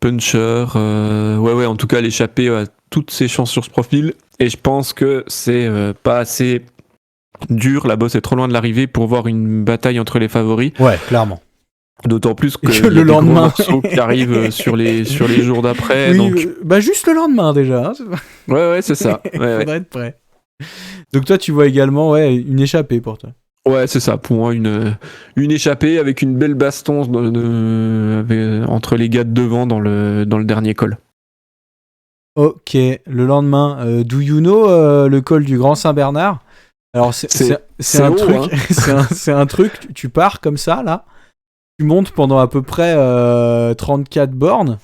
puncher. Ouais, en tout cas, l'échappée a toutes ses chances sur ce profil. Et je pense que c'est pas assez dur. La bosse est trop loin de l'arrivée pour voir une bataille entre les favoris. Ouais, clairement. D'autant plus que le lendemain morceaux qui arrivent sur les jours d'après. Oui, donc... juste le lendemain déjà. Ouais, c'est ça. Faudrait être prêt. Donc toi, tu vois également une échappée pour toi. Ouais, c'est ça. Pour moi, une échappée avec une belle baston entre les gars de devant dans le dernier col. Ok, le lendemain, do you know le col du Grand Saint-Bernard? Alors c'est un haut, truc, hein. c'est un truc. Tu pars comme ça là. Tu montes pendant à peu près 34 bornes,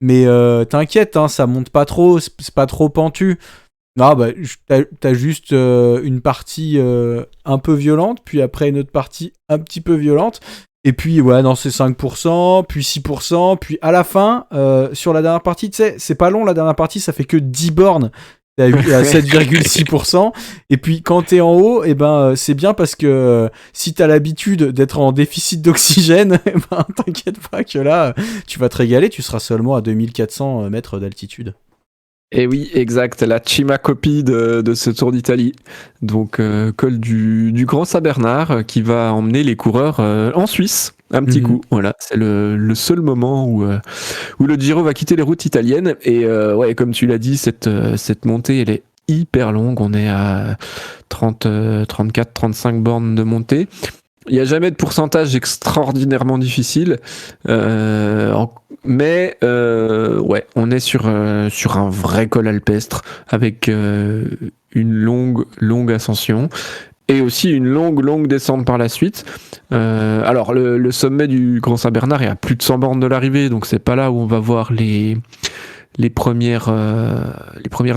mais t'inquiète, hein, ça monte pas trop, c'est pas trop pentu. Non, t'as juste une partie un peu violente, puis après une autre partie un petit peu violente, et puis c'est 5%, puis 6%, puis à la fin, sur la dernière partie, tu sais, c'est pas long, la dernière partie, ça fait que 10 bornes. À 7,6%. Et puis quand t'es en haut, c'est bien parce que si t'as l'habitude d'être en déficit d'oxygène, t'inquiète pas que là, tu vas te régaler, tu seras seulement à 2400 mètres d'altitude. Et oui, exact, la Cima copie de ce Tour d'Italie. Donc, col du Grand Saint-Bernard qui va emmener les coureurs en Suisse. Un petit coup, voilà, c'est le seul moment où le Giro va quitter les routes italiennes. Et comme tu l'as dit, cette montée, elle est hyper longue. On est à 34-35 bornes de montée. Il n'y a jamais de pourcentage extraordinairement difficile, mais on est sur un vrai col alpestre avec une longue ascension. Et aussi une longue descente par la suite. Alors le sommet du Grand Saint-Bernard est à plus de 100 bornes de l'arrivée, donc c'est pas là où on va voir les premières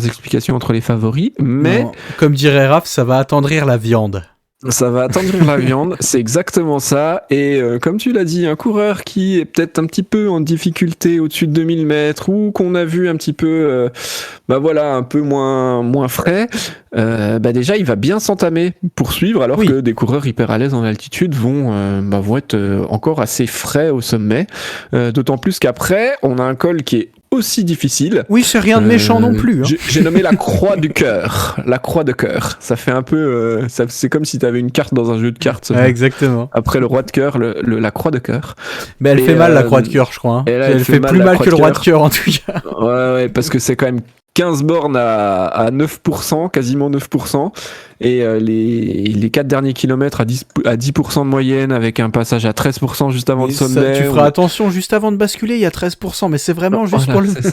explications entre les favoris. Mais non, comme dirait Raph, ça va attendrir la viande. Ça va attendrir la viande, c'est exactement ça. Et comme tu l'as dit, un coureur qui est peut-être un petit peu en difficulté au-dessus de 2000 mètres ou qu'on a vu un petit peu, un peu moins frais, déjà il va bien s'entamer pour suivre, alors que des coureurs hyper à l'aise en altitude vont être encore assez frais au sommet. D'autant plus qu'après, on a un col qui est aussi difficile. Oui, c'est rien de méchant non plus. Hein. J'ai nommé la croix du cœur. La croix de cœur. Ça fait un peu... c'est comme si tu avais une carte dans un jeu de cartes. Exactement. Après le roi de cœur, la croix de cœur. Mais elle fait mal, la croix de cœur, je crois. Hein. Là, elle fait plus mal que le roi de cœur, en tout cas. Ouais, parce que c'est quand même 15 bornes à 9%, quasiment 9%. Et les 4 derniers kilomètres à 10% de moyenne, avec un passage à 13% juste avant le sommet. Tu feras attention, juste avant de basculer, il y a 13%, mais c'est vraiment juste pour le... Ça.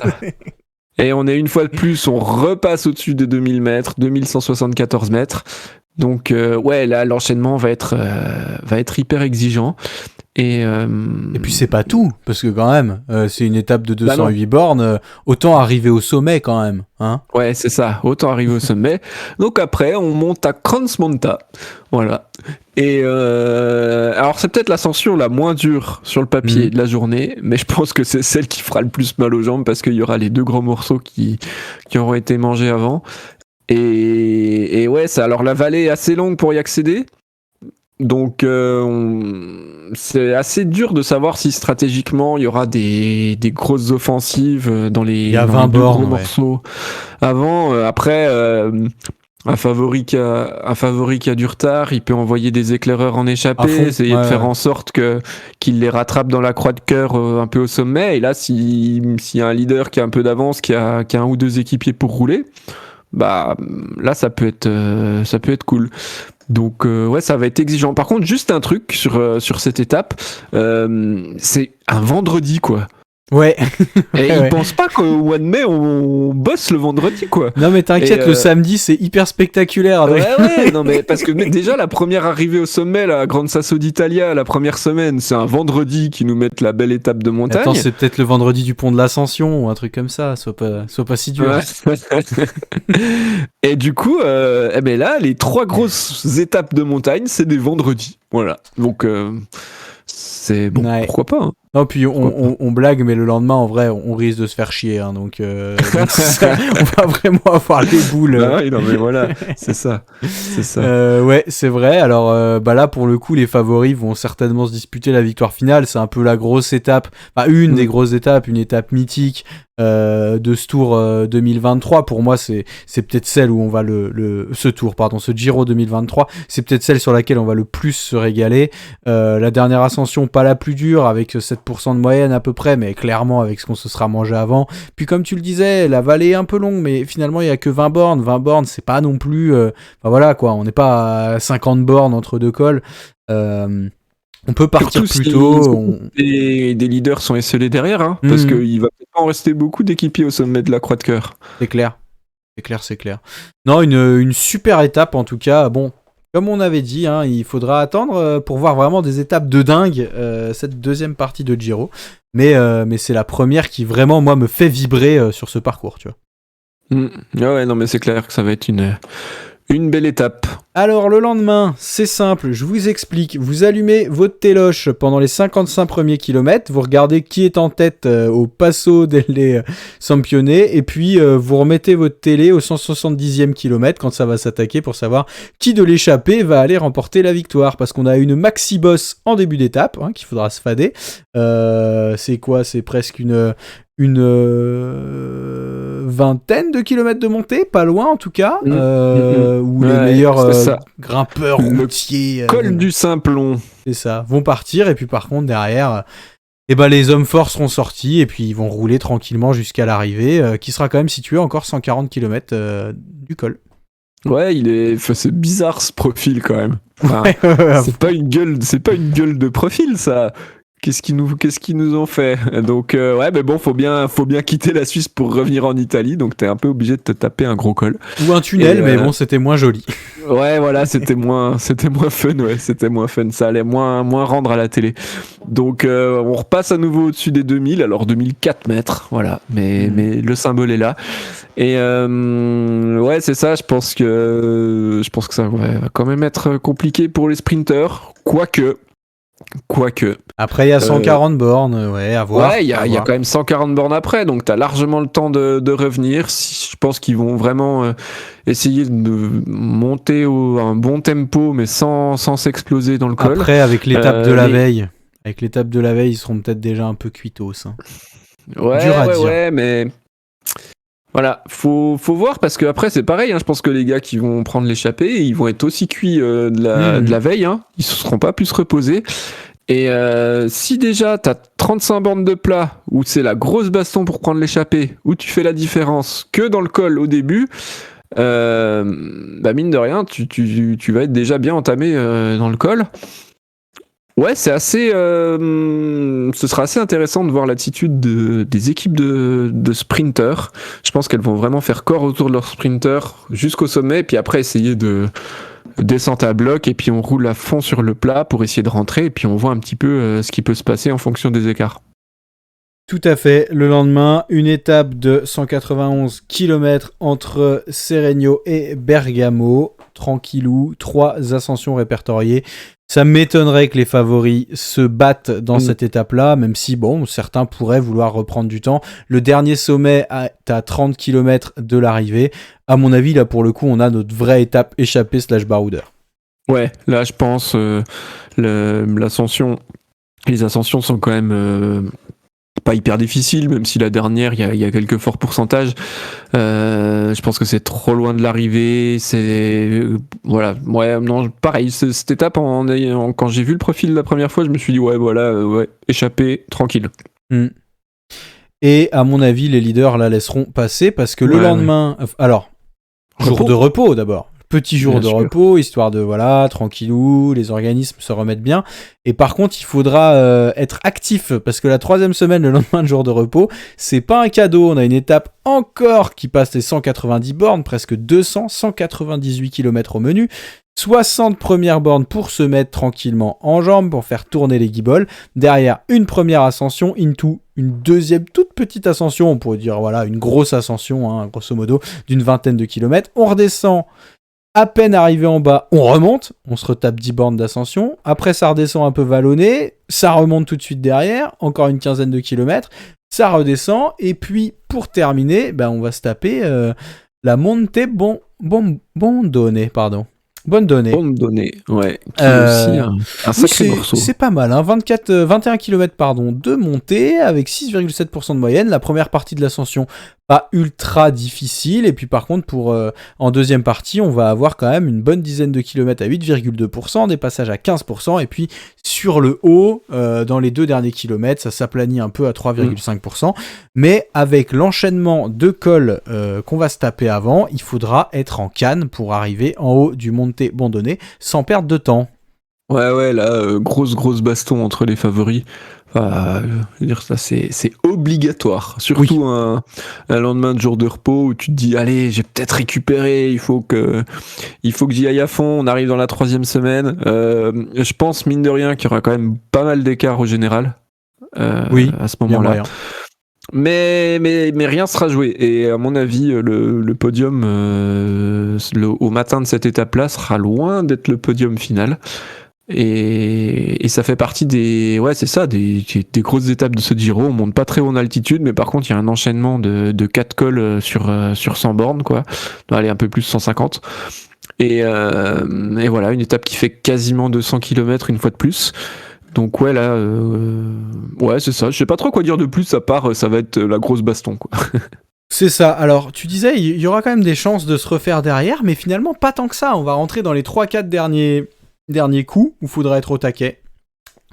Et on est une fois de plus, on repasse au-dessus de 2000 mètres, 2174 mètres. Donc là, l'enchaînement va être hyper exigeant. Et puis c'est pas tout, parce que quand même, c'est une étape de 208 bornes, autant arriver au sommet quand même. Hein, ouais, c'est ça, autant arriver au sommet. Donc après, on monte à Crans-Montà. Voilà. Et alors c'est peut-être l'ascension la moins dure sur le papier de la journée, mais je pense que c'est celle qui fera le plus mal aux jambes, parce qu'il y aura les 2 gros morceaux qui auront été mangés avant. Et alors la vallée est assez longue pour y accéder. Donc c'est assez dur de savoir si stratégiquement il y aura des grosses offensives dans les 20 bornes, morceaux avant. Après, un favori qui a du retard, il peut envoyer des éclaireurs en échappée, essayer de faire en sorte qu'il les rattrape dans la croix de cœur un peu au sommet. Et là, s'il y a un leader qui a un peu d'avance, qui a 1 ou 2 équipiers pour rouler, là ça peut être cool. Donc ça va être exigeant. Par contre, juste un truc sur cette étape, c'est un vendredi, quoi. Ouais. Et ils pensent pas qu'au mois de mai on bosse le vendredi, quoi. Non mais t'inquiète, le samedi c'est hyper spectaculaire. Ouais, non mais parce que déjà la première arrivée au sommet, la Grande Sasso d'Italia, la première semaine, c'est un vendredi qui nous mettent la belle étape de montagne. Attends, c'est peut-être le vendredi du pont de l'Ascension ou un truc comme ça, sois pas si dur. Ouais. Et du coup, là, les 3 grosses étapes de montagne, c'est des vendredis. Voilà. Donc c'est bon, pourquoi pas. Hein. Non, puis on blague, mais le lendemain, en vrai, on risque de se faire chier. Hein, donc on va vraiment avoir les boules. Ah oui, non, mais voilà, c'est ça. Ouais, c'est vrai. Alors là, pour le coup, les favoris vont certainement se disputer la victoire finale. C'est un peu la grosse étape, une des grosses étapes, une étape mythique de ce Tour 2023. Pour moi, c'est peut-être celle où on va ce Giro 2023, c'est peut-être celle sur laquelle on va le plus se régaler. La dernière ascension, pas la plus dure, avec 7% de moyenne à peu près, mais clairement avec ce qu'on se sera mangé avant. Puis comme tu le disais, la vallée est un peu longue, mais finalement il y a que 20 bornes. 20 bornes, c'est pas non plus... voilà quoi, on n'est pas à 50 bornes entre deux cols. On peut partir surtout plus tôt. Des leaders sont esselés derrière, hein, parce qu'il va peut-être pas en rester beaucoup d'équipiers au sommet de la Croix de Cœur. C'est clair. Non, une super étape en tout cas. Bon, comme on avait dit, hein, il faudra attendre pour voir vraiment des étapes de dingue cette deuxième partie de Giro. Mais c'est la première qui vraiment, moi, me fait vibrer sur ce parcours, tu vois. Ouais, non, mais c'est clair que ça va être une belle étape. Alors le lendemain, c'est simple, je vous explique. Vous allumez votre téloche pendant les 55 premiers kilomètres, vous regardez qui est en tête au Passo delle Sampione, et puis vous remettez votre télé au 170e kilomètre quand ça va s'attaquer pour savoir qui de l'échappée va aller remporter la victoire. Parce qu'on a une maxi boss en début d'étape, qu'il faudra se fader. C'est quoi ? C'est presque une vingtaine de kilomètres de montée, pas loin en tout cas, où les meilleurs grimpeurs routiers, col du Simplon, c'est ça, vont partir, et puis par contre derrière, les hommes forts seront sortis, et puis ils vont rouler tranquillement jusqu'à l'arrivée, qui sera quand même située encore 140 km du col. Ouais, c'est bizarre ce profil quand même. Enfin, c'est pas une gueule de profil ça. Qu'est-ce qu'ils nous ont fait ? Donc mais bon, faut bien quitter la Suisse pour revenir en Italie, donc t'es un peu obligé de te taper un gros col. Ou un tunnel, mais bon, c'était moins joli. Ouais, voilà, c'était moins fun, ça allait moins rendre à la télé. Donc on repasse à nouveau au-dessus des 2000, alors 2004 mètres, voilà, mais le symbole est là. Et c'est ça, je pense que ça va quand même être compliqué pour les sprinteurs, quoique. Après, il y a 140 bornes, à voir. Ouais, il y a quand même 140 bornes après, donc t'as largement le temps de revenir. Je pense qu'ils vont vraiment essayer de monter un bon tempo, mais sans s'exploser dans le col. Après, avec l'étape de la veille, ils seront peut-être déjà un peu cuitos. Hein. Ouais, mais... Voilà, faut voir, parce que après c'est pareil, je pense que les gars qui vont prendre l'échappée, ils vont être aussi cuits de la veille, ils se seront pas plus reposés. Et si déjà t'as 35 bornes de plat, où c'est la grosse baston pour prendre l'échappée, où tu fais la différence que dans le col au début, mine de rien, tu vas être déjà bien entamé dans le col. Ouais, c'est assez. Ce sera assez intéressant de voir l'attitude des équipes de sprinters. Je pense qu'elles vont vraiment faire corps autour de leurs sprinters jusqu'au sommet, et puis après essayer de descente à bloc, et puis on roule à fond sur le plat pour essayer de rentrer, et puis on voit un petit peu ce qui peut se passer en fonction des écarts. Tout à fait. Le lendemain, une étape de 191 km entre Seregno et Bergamo. Tranquillou, 3 ascensions répertoriées. Ça m'étonnerait que les favoris se battent dans cette étape-là, même si, certains pourraient vouloir reprendre du temps. Le dernier sommet est à 30 km de l'arrivée. À mon avis, là, pour le coup, on a notre vraie étape échappée / baroudeur. Ouais, là, je pense, les ascensions sont quand même... pas hyper difficile, même si la dernière, il y a quelques forts pourcentages. Je pense que c'est trop loin de l'arrivée. Pareil, cette étape, quand j'ai vu le profil la première fois, je me suis dit, échappé, tranquille. Et à mon avis, les leaders la laisseront passer, parce que le lendemain... Alors, jour de repos d'abord. Petit jour de repos, histoire de, tranquillou, les organismes se remettent bien. Et par contre, il faudra être actif, parce que la 3e semaine, le lendemain de jour de repos, c'est pas un cadeau. On a une étape encore qui passe les 190 bornes, presque 198 km au menu. 60 premières bornes pour se mettre tranquillement en jambes, pour faire tourner les guibolles. Derrière, une première ascension, into une deuxième toute petite ascension, on pourrait dire une grosse ascension, grosso modo, d'une 20aine de kilomètres. On redescend À peine arrivé en bas, on remonte, on se retape 10 bornes d'ascension. Après, ça redescend un peu vallonné, ça remonte tout de suite derrière, encore une quinzaine de kilomètres, ça redescend. Et puis, pour terminer, on va se taper la Monte Bondone, pardon. Bondone, ouais, qui est aussi un sacré morceau. C'est pas mal, hein. 21 km de montée avec 6,7% de moyenne. La première partie de l'ascension, pas ultra difficile. Et puis par contre, en deuxième partie, on va avoir quand même une bonne dizaine de kilomètres à 8,2%, des passages à 15%. Et puis sur le haut, dans les 2 derniers kilomètres, ça s'aplanit un peu à 3,5%. Mais avec l'enchaînement de cols qu'on va se taper avant, il faudra être en canne pour arriver en haut du Monte Bondone sans perdre de temps. Ouais, là, grosse baston entre les favoris. Enfin, je veux dire, ça, c'est obligatoire. Surtout un lendemain de jour de repos où tu te dis, allez, j'ai peut-être récupéré, il faut que j'y aille à fond. On arrive dans la 3e semaine. Je pense, mine de rien, qu'il y aura quand même pas mal d'écart au général. À ce moment-là. Mais rien sera joué. Et à mon avis, le podium au matin de cette étape-là sera loin d'être le podium final. Et ça fait partie des grosses étapes de ce Giro. On monte pas très haut en altitude, mais par contre il y a un enchaînement de 4 cols sur 100 bornes, quoi. Allez, un peu plus 150. Et voilà, une étape qui fait quasiment 200 km une fois de plus. Donc ouais, là, c'est ça. Je sais pas trop quoi dire de plus, à part ça va être la grosse baston, quoi. C'est ça. Alors, tu disais, il y aura quand même des chances de se refaire derrière, mais finalement pas tant que ça. On va rentrer dans les 3-4 derniers coups où il faudra être au taquet.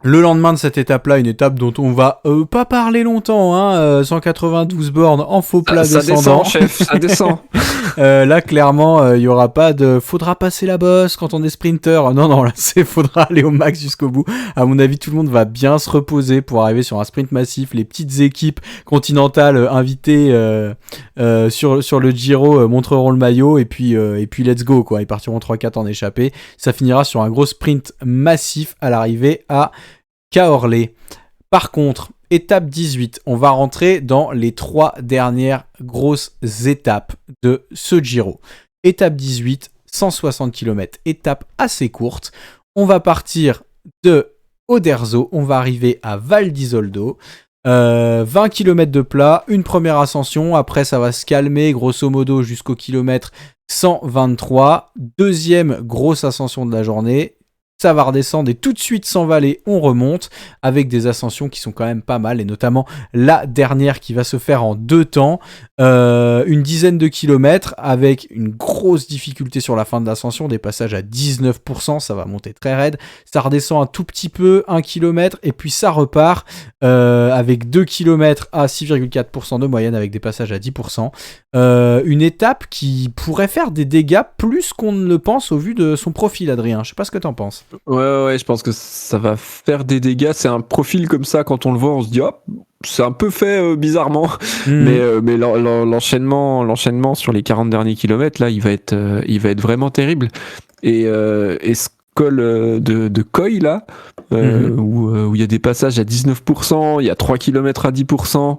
Le lendemain de cette étape-là, une étape dont on va pas parler longtemps, 192 bornes en faux plat descendant. Ça descend, chef, ça descend. Là, clairement, il y aura pas de faudra passer la bosse quand on est sprinter. Non, là, faudra aller au max jusqu'au bout. À mon avis, tout le monde va bien se reposer pour arriver sur un sprint massif. Les petites équipes continentales invitées sur le Giro montreront le maillot et puis let's go, quoi. Ils partiront 3-4 en échappée. Ça finira sur un gros sprint massif à l'arrivée à Caorle. Par contre, étape 18, on va rentrer dans les 3 dernières grosses étapes de ce Giro. Étape 18, 160 km, étape assez courte. On va partir de Oderzo, on va arriver à Val d'Isoldo. 20 km de plat, une première ascension, après ça va se calmer grosso modo jusqu'au kilomètre 123. Deuxième grosse ascension de la journée. Ça va redescendre et tout de suite sans vallée, on remonte avec des ascensions qui sont quand même pas mal et notamment la dernière qui va se faire en 2 temps, une dizaine de kilomètres avec une grosse difficulté sur la fin de l'ascension, des passages à 19%, ça va monter très raide, ça redescend un tout petit peu, 1 km et puis ça repart avec 2 km à 6,4% de moyenne avec des passages à 10%. Une étape qui pourrait faire des dégâts plus qu'on ne le pense au vu de son profil, Adrien. Je sais pas ce que t'en penses. Ouais, je pense que ça va faire des dégâts. C'est un profil comme ça, quand on le voit, on se dit, c'est un peu fait bizarrement. Mais l'enchaînement sur les 40 derniers kilomètres, là, il va être vraiment terrible. Et ce col de Coy, là, où il y a des passages à 19%, il y a 3 km à 10%.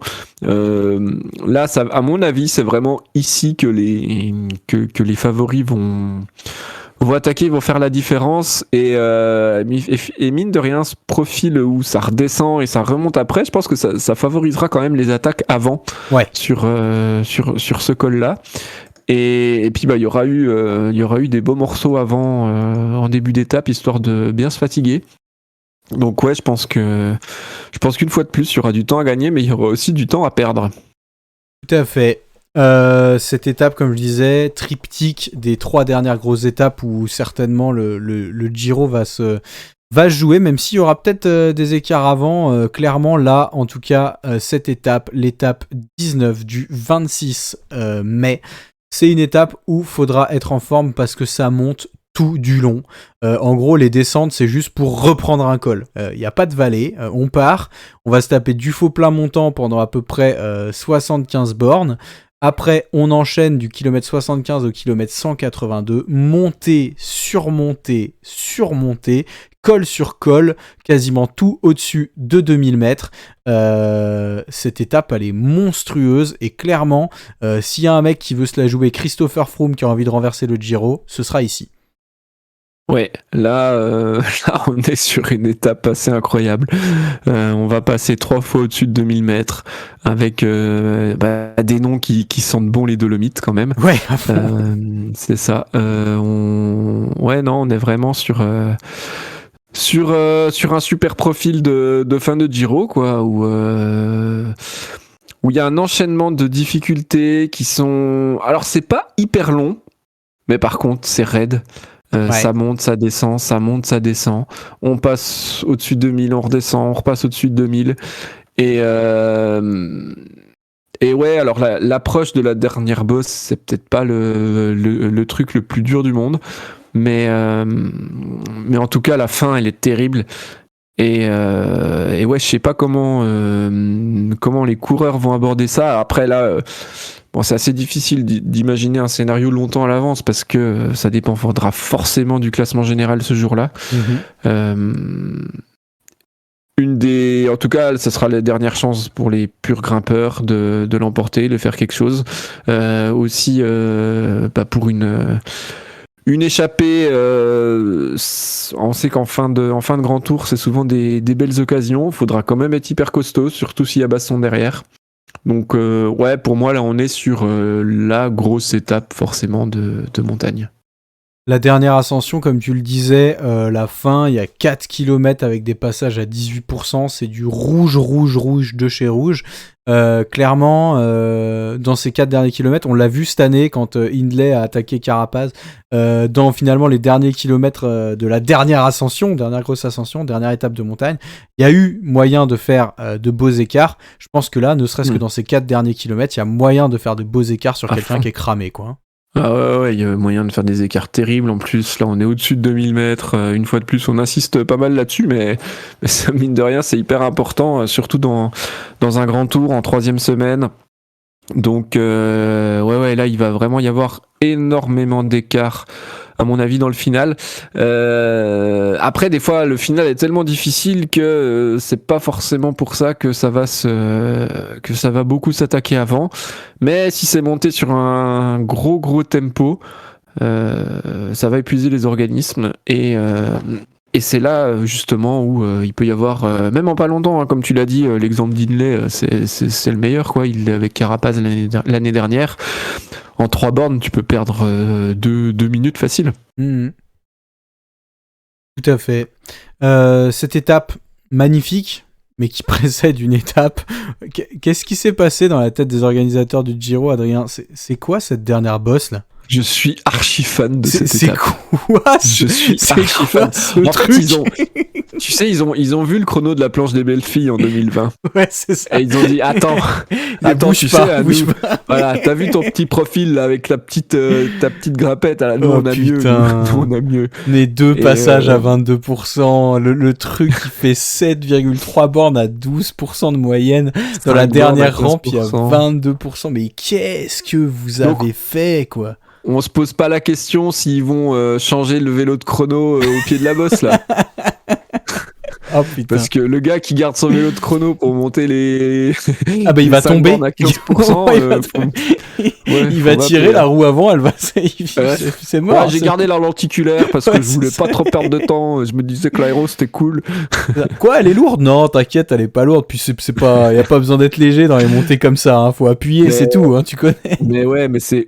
Là, ça, à mon avis, c'est vraiment ici que les favoris vont attaquer, vont faire la différence. Et mine de rien, ce profil où ça redescend et ça remonte après, je pense que ça favorisera quand même les attaques avant, sur ce col-là. Et puis il y aura eu des beaux morceaux avant, en début d'étape, histoire de bien se fatiguer. Donc ouais, je pense qu'une fois de plus, il y aura du temps à gagner, mais il y aura aussi du temps à perdre. Tout à fait. Cette étape, comme je disais, triptyque des 3 dernières grosses étapes où certainement le Giro va se jouer, même s'il y aura peut-être des écarts avant. Clairement, là, en tout cas, cette étape, l'étape 19 du 26 mai, c'est une étape où il faudra être en forme parce que ça monte tout du long. En gros, les descentes, c'est juste pour reprendre un col. Il n'y a pas de vallée. On part, on va se taper du faux plat montant pendant à peu près 75 bornes. Après, on enchaîne du kilomètre 75 au kilomètre 182, montée, surmontée, col sur col, quasiment tout au-dessus de 2000 mètres. Cette étape, elle est monstrueuse et clairement, s'il y a un mec qui veut se la jouer, Christopher Froome qui a envie de renverser le Giro, ce sera ici. Ouais, là, on est sur une étape assez incroyable. On va passer 3 fois au-dessus de 2000 mètres avec des noms qui sentent bon les Dolomites quand même. Ouais, c'est ça. On est vraiment sur un super profil de fin de Giro, quoi, où il y a un enchaînement de difficultés qui sont... Alors, c'est pas hyper long, mais par contre, c'est raide. Ça monte, ça descend, ça monte, ça descend. On passe au-dessus de 2000, on redescend, on repasse au-dessus de 2000. Et ouais, alors l'approche de la dernière bosse, c'est peut-être pas le truc le plus dur du monde. Mais en tout cas, la fin, elle est terrible. Et ouais, je sais pas comment les coureurs vont aborder ça. Après, là... c'est assez difficile d'imaginer un scénario longtemps à l'avance parce que ça dépendra forcément du classement général ce jour-là. En tout cas, ça sera la dernière chance pour les purs grimpeurs de l'emporter, de faire quelque chose. Aussi, pour une échappée, on sait qu'en fin de grand tour, c'est souvent des belles occasions. Il faudra quand même être hyper costaud, surtout s'il y a baston derrière. Donc pour moi là on est sur la grosse étape forcément de montagne. La dernière ascension, comme tu le disais, la fin, il y a 4 km avec des passages à 18%, c'est du rouge de chez rouge. Clairement, dans ces 4 derniers kilomètres, on l'a vu cette année quand Hindley a attaqué Carapaz, dans finalement les derniers kilomètres de la dernière grosse ascension, dernière étape de montagne, il y a eu moyen de faire de beaux écarts. Je pense que là, ne serait-ce que dans ces 4 derniers kilomètres, il y a moyen de faire de beaux écarts sur quelqu'un qui est cramé, quoi. Ah ouais, il y a moyen de faire des écarts terribles. En plus, là, on est au-dessus de 2000 mètres. Une fois de plus, on insiste pas mal là-dessus, mais ça, mine de rien, c'est hyper important, surtout dans un grand tour en 3e semaine. Donc, là, il va vraiment y avoir énormément d'écarts, à mon avis, dans le final. Après, des fois, le final est tellement difficile que c'est pas forcément pour ça que ça va beaucoup s'attaquer avant. Mais si c'est monté sur un gros tempo, ça va épuiser les organismes et c'est là justement où il peut y avoir, même en pas longtemps, comme tu l'as dit, l'exemple d'Hindley, c'est le meilleur, quoi. Il est avec Carapaz l'année dernière. En 3 bornes, tu peux perdre 2 minutes facile. Tout à fait. Cette étape magnifique, mais qui précède une étape. Qu'est-ce qui s'est passé dans la tête des organisateurs du Giro, Adrien ? C'est quoi cette dernière bosse là ? Je suis archi fan de cette étape. C'est quoi Je suis archi fan. En fait, tu sais, ils ont vu le chrono de la planche des belles filles en 2020. Ouais, c'est ça. Et ils ont dit attends, tu sais, voilà, t'as vu ton petit profil là, avec ta petite grappette, là, nous on a mieux, nous on a mieux. Les 2 passages à 22%, le truc qui fait 7,3 bornes à 12% de moyenne. Dans la dernière rampe, il y a 22%. Mais qu'est-ce que vous avez fait, quoi ? On se pose pas la question s'ils vont changer le vélo de chrono au pied de la bosse là. Oh putain. Parce que le gars qui garde son vélo de chrono pour monter les. Ah bah il va tomber. À 15%, il va tirer la roue avant, elle va. C'est mort. Ouais, j'ai gardé la lenticulaire parce que je voulais pas trop perdre de temps. Je me disais que l'aéro c'était cool. Quoi, elle est lourde ? Non, t'inquiète, elle est pas lourde. Puis c'est pas, y a pas besoin d'être léger dans les montées comme ça. Hein. Faut appuyer, c'est tout. Hein, tu connais. Mais ouais, mais c'est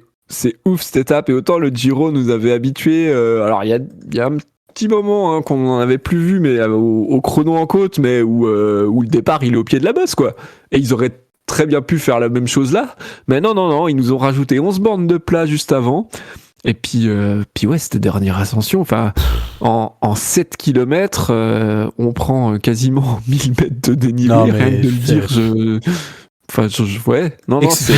ouf cette étape, et autant le Giro nous avait habitués, alors il y a un petit moment qu'on n'en avait plus vu, mais au chrono en côte, mais où le départ il est au pied de la bosse, quoi. Et ils auraient très bien pu faire la même chose là, mais non, ils nous ont rajouté 11 bornes de plat juste avant. Et puis ouais, cette dernière ascension, enfin, en 7 km, on prend quasiment 1000 mètres de dénivelé, rien que de le dire, ouais, non, c'est...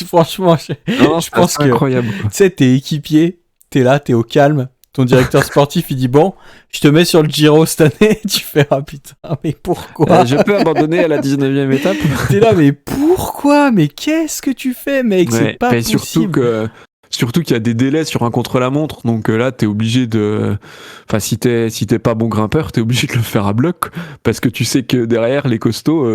Franchement, je pense que incroyable. Tu sais, t'es équipier, t'es là, t'es au calme, ton directeur sportif, il dit bon, je te mets sur le Giro cette année. Tu fais ah putain, mais pourquoi Je peux abandonner à la 19e étape. T'es là, mais pourquoi? Mais qu'est-ce que tu fais, mec? C'est pas mais possible. Surtout qu'il y a des délais sur un contre-la-montre, donc là t'es obligé de, enfin si t'es pas bon grimpeur, t'es obligé de le faire à bloc, parce que tu sais que derrière les costauds,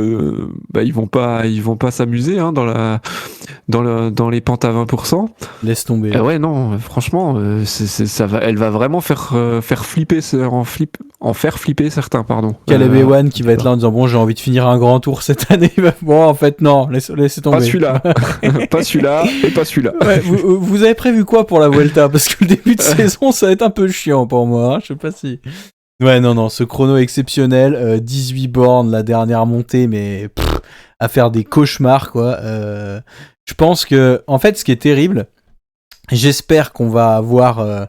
ils vont pas s'amuser hein, dans les pentes à 20%. Laisse tomber. Ouais non, franchement, elle va vraiment faire flipper, en faire flipper certains, pardon. Caleb Ewan qui va être là en disant bon, j'ai envie de finir un grand tour cette année. Bon, en fait non, laissez tomber. Pas celui-là, pas celui-là et pas celui-là. Ouais, vous avez prévu quoi pour la Vuelta? Parce que le début de saison, ça va être un peu chiant pour moi. Hein. Je sais pas si. Ouais, non, ce chrono exceptionnel, 18 bornes, la dernière montée, mais à faire des cauchemars, quoi. Je pense que, en fait, ce qui est terrible, j'espère qu'on va avoir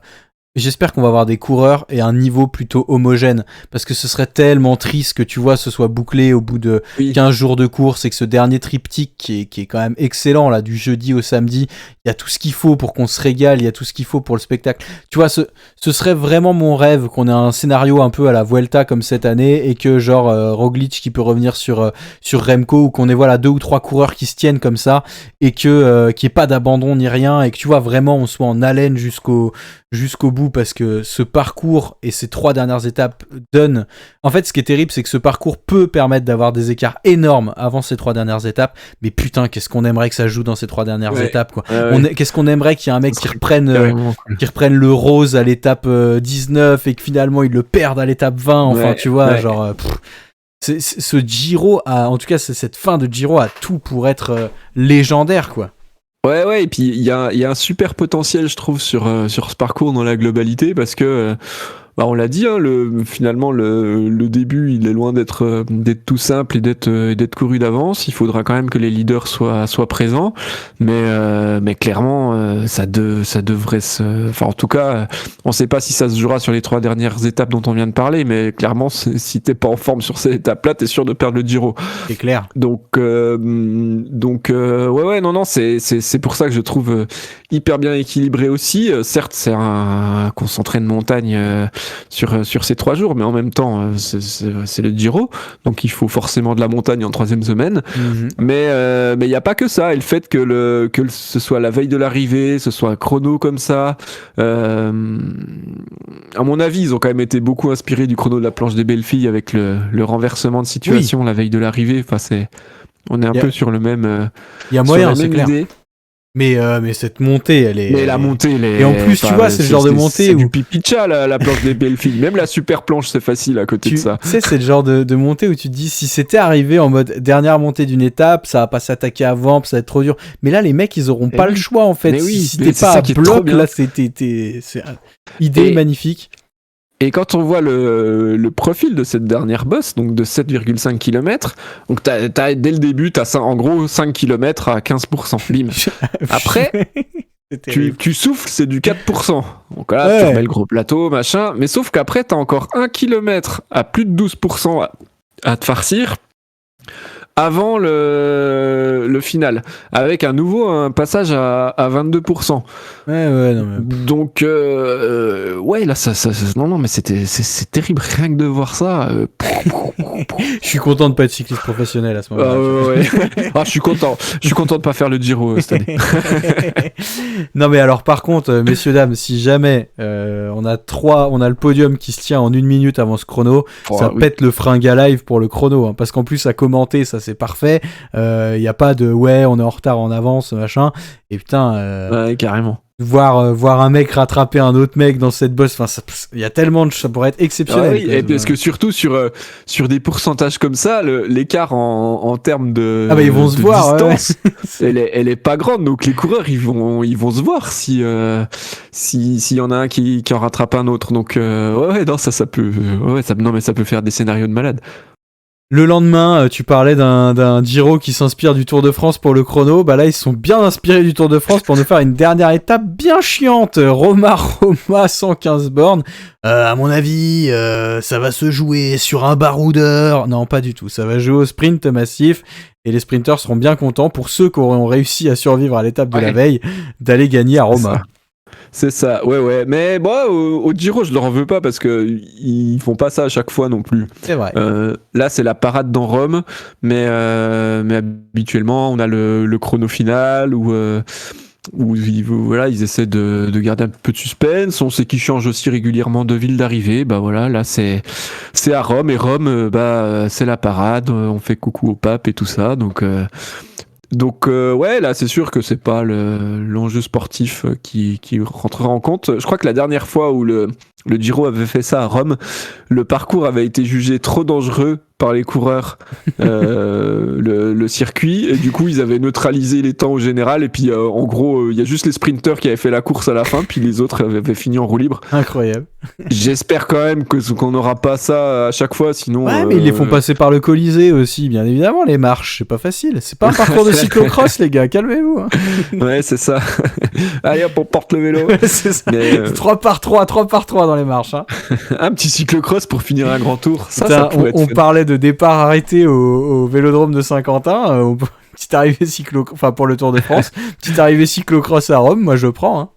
des coureurs et un niveau plutôt homogène, parce que ce serait tellement triste que tu vois ce soit bouclé au bout de 15 jours de course et que ce dernier triptyque qui est quand même excellent là, du jeudi au samedi, il y a tout ce qu'il faut pour qu'on se régale, il y a tout ce qu'il faut pour le spectacle. Tu vois, ce serait vraiment mon rêve qu'on ait un scénario un peu à la Vuelta comme cette année et que genre Roglic qui peut revenir sur Remco, ou qu'on ait voilà 2 ou 3 coureurs qui se tiennent comme ça et que qu'il n'y ait pas d'abandon ni rien et que tu vois vraiment on soit en haleine jusqu'au bout, parce que ce parcours et ces 3 dernières étapes donnent... En fait, ce qui est terrible, c'est que ce parcours peut permettre d'avoir des écarts énormes avant ces 3 dernières étapes, mais putain, qu'est-ce qu'on aimerait que ça joue dans ces 3 dernières étapes, quoi. Qu'est-ce qu'on aimerait qu'il y ait un mec qui reprenne le rose à l'étape 19 et que finalement il le perde à l'étape 20, enfin, tu vois, genre... ce Giro, en tout cas, cette fin de Giro a tout pour être légendaire, quoi. Ouais, et puis il y a un super potentiel, je trouve, sur ce parcours dans la globalité, parce que on l'a dit, hein, finalement le début il est loin d'être tout simple et d'être couru d'avance. Il faudra quand même que les leaders soient présents, mais clairement ça devrait enfin en tout cas on sait pas si ça se jouera sur les 3 dernières étapes dont on vient de parler, mais clairement si t'es pas en forme sur ces étapes là, t'es sûr de perdre le Giro. C'est clair. Donc non, c'est pour ça que je trouve hyper bien équilibré aussi. Certes, c'est un concentré de montagne sur ces 3 jours, mais en même temps, c'est le Giro, donc il faut forcément de la montagne en 3e semaine. Mais il n'y a pas que ça, et le fait que ce soit la veille de l'arrivée, ce soit un chrono comme ça, à mon avis, ils ont quand même été beaucoup inspirés du chrono de la planche des belles filles avec le renversement de situation la veille de l'arrivée. Enfin, on est un peu sur le même. Il y a moyen, c'est clair. Idée. Mais cette montée, elle est. Mais la montée, elle est. Et en plus, tu vois, c'est le genre de montée c'est du pipicha, la planche des belles filles. Même la super planche, c'est facile à côté de ça. Tu sais, c'est le genre de montée où tu te dis, si c'était arrivé en mode dernière montée d'une étape, ça va pas s'attaquer avant, ça va être trop dur. Mais là, les mecs, ils auront pas le choix, en fait. Si t'es pas à bloc, là, c'est idée magnifique. Et quand on voit le profil de cette dernière bosse, donc de 7,5 km, donc t'as dès le début, t'as en gros 5 km à 15%. Bim. Après, tu souffles, c'est du 4%. Donc là, tu remets le gros plateau, machin. Mais sauf qu'après, t'as encore 1 km à plus de 12% à te farcir avant le final, avec un passage à 22%. Ouais, non, mais... Donc, là, non, mais c'est terrible, rien que de voir ça. Je suis content de pas être cycliste professionnel à ce moment-là. Je suis content de pas faire le Giro cette année. Non, mais alors, par contre, messieurs, dames, si jamais on a le podium qui se tient en 1 minute avant ce chrono, ça pète le fringue à live pour le chrono, hein, parce qu'en plus, à commenter, ça c'est parfait. Y a pas de on est en retard en avance, machin. Et putain. Carrément. Voir un mec rattraper un autre mec dans cette bosse, enfin, il y a tellement de ça pourrait être exceptionnel. Et parce que surtout sur des pourcentages comme ça, l'écart en termes de ils vont se voir, distance, elle est pas grande, donc les coureurs ils vont se voir si y en a un qui en rattrape un autre. Donc ça peut ça peut faire des scénarios de malade. Le lendemain, tu parlais d'un Giro qui s'inspire du Tour de France pour le chrono. Bah là, ils sont bien inspirés du Tour de France pour nous faire une dernière étape bien chiante. Roma, 115 bornes. À mon avis, ça va se jouer sur un baroudeur. Non, pas du tout. Ça va jouer au sprint massif. Et les sprinters seront bien contents, pour ceux qui auront réussi à survivre à l'étape de la veille, d'aller gagner à Roma. C'est ça, ouais. Mais moi, au Giro, je leur en veux pas parce que ils font pas ça à chaque fois non plus. C'est vrai. Là, c'est la parade dans Rome, mais habituellement, on a le chrono final où ils essaient de garder un peu de suspense. On sait qu'ils changent aussi régulièrement de ville d'arrivée. Bah voilà, là, c'est à Rome, et Rome, c'est la parade. On fait coucou au pape et tout ça, donc ouais, là c'est sûr que c'est pas l'enjeu sportif qui rentrera en compte. Je crois que la dernière fois où le Giro avait fait ça à Rome, le parcours avait été jugé trop dangereux par les coureurs, le circuit, et du coup ils avaient neutralisé les temps au général, et puis en gros il y a juste les sprinteurs qui avaient fait la course à la fin, puis les autres avaient fini en roue libre. Incroyable. J'espère quand même qu'on n'aura pas ça à chaque fois, sinon... Ouais, mais ils les font passer par le Colisée aussi, bien évidemment, les marches, c'est pas facile. C'est pas un parcours de cyclocross, les gars, calmez-vous. Hein. Ouais, c'est ça. Allez hop, on porte le vélo. C'est ça. 3 par 3 dans les marches. Hein. Un petit cyclocross pour finir un grand tour. Ça pourrait être fun. Parlait de départ arrêté au Vélodrome de Saint-Quentin, petite arrivée pour le Tour de France, petite arrivée cyclocross à Rome, moi je prends. Hein.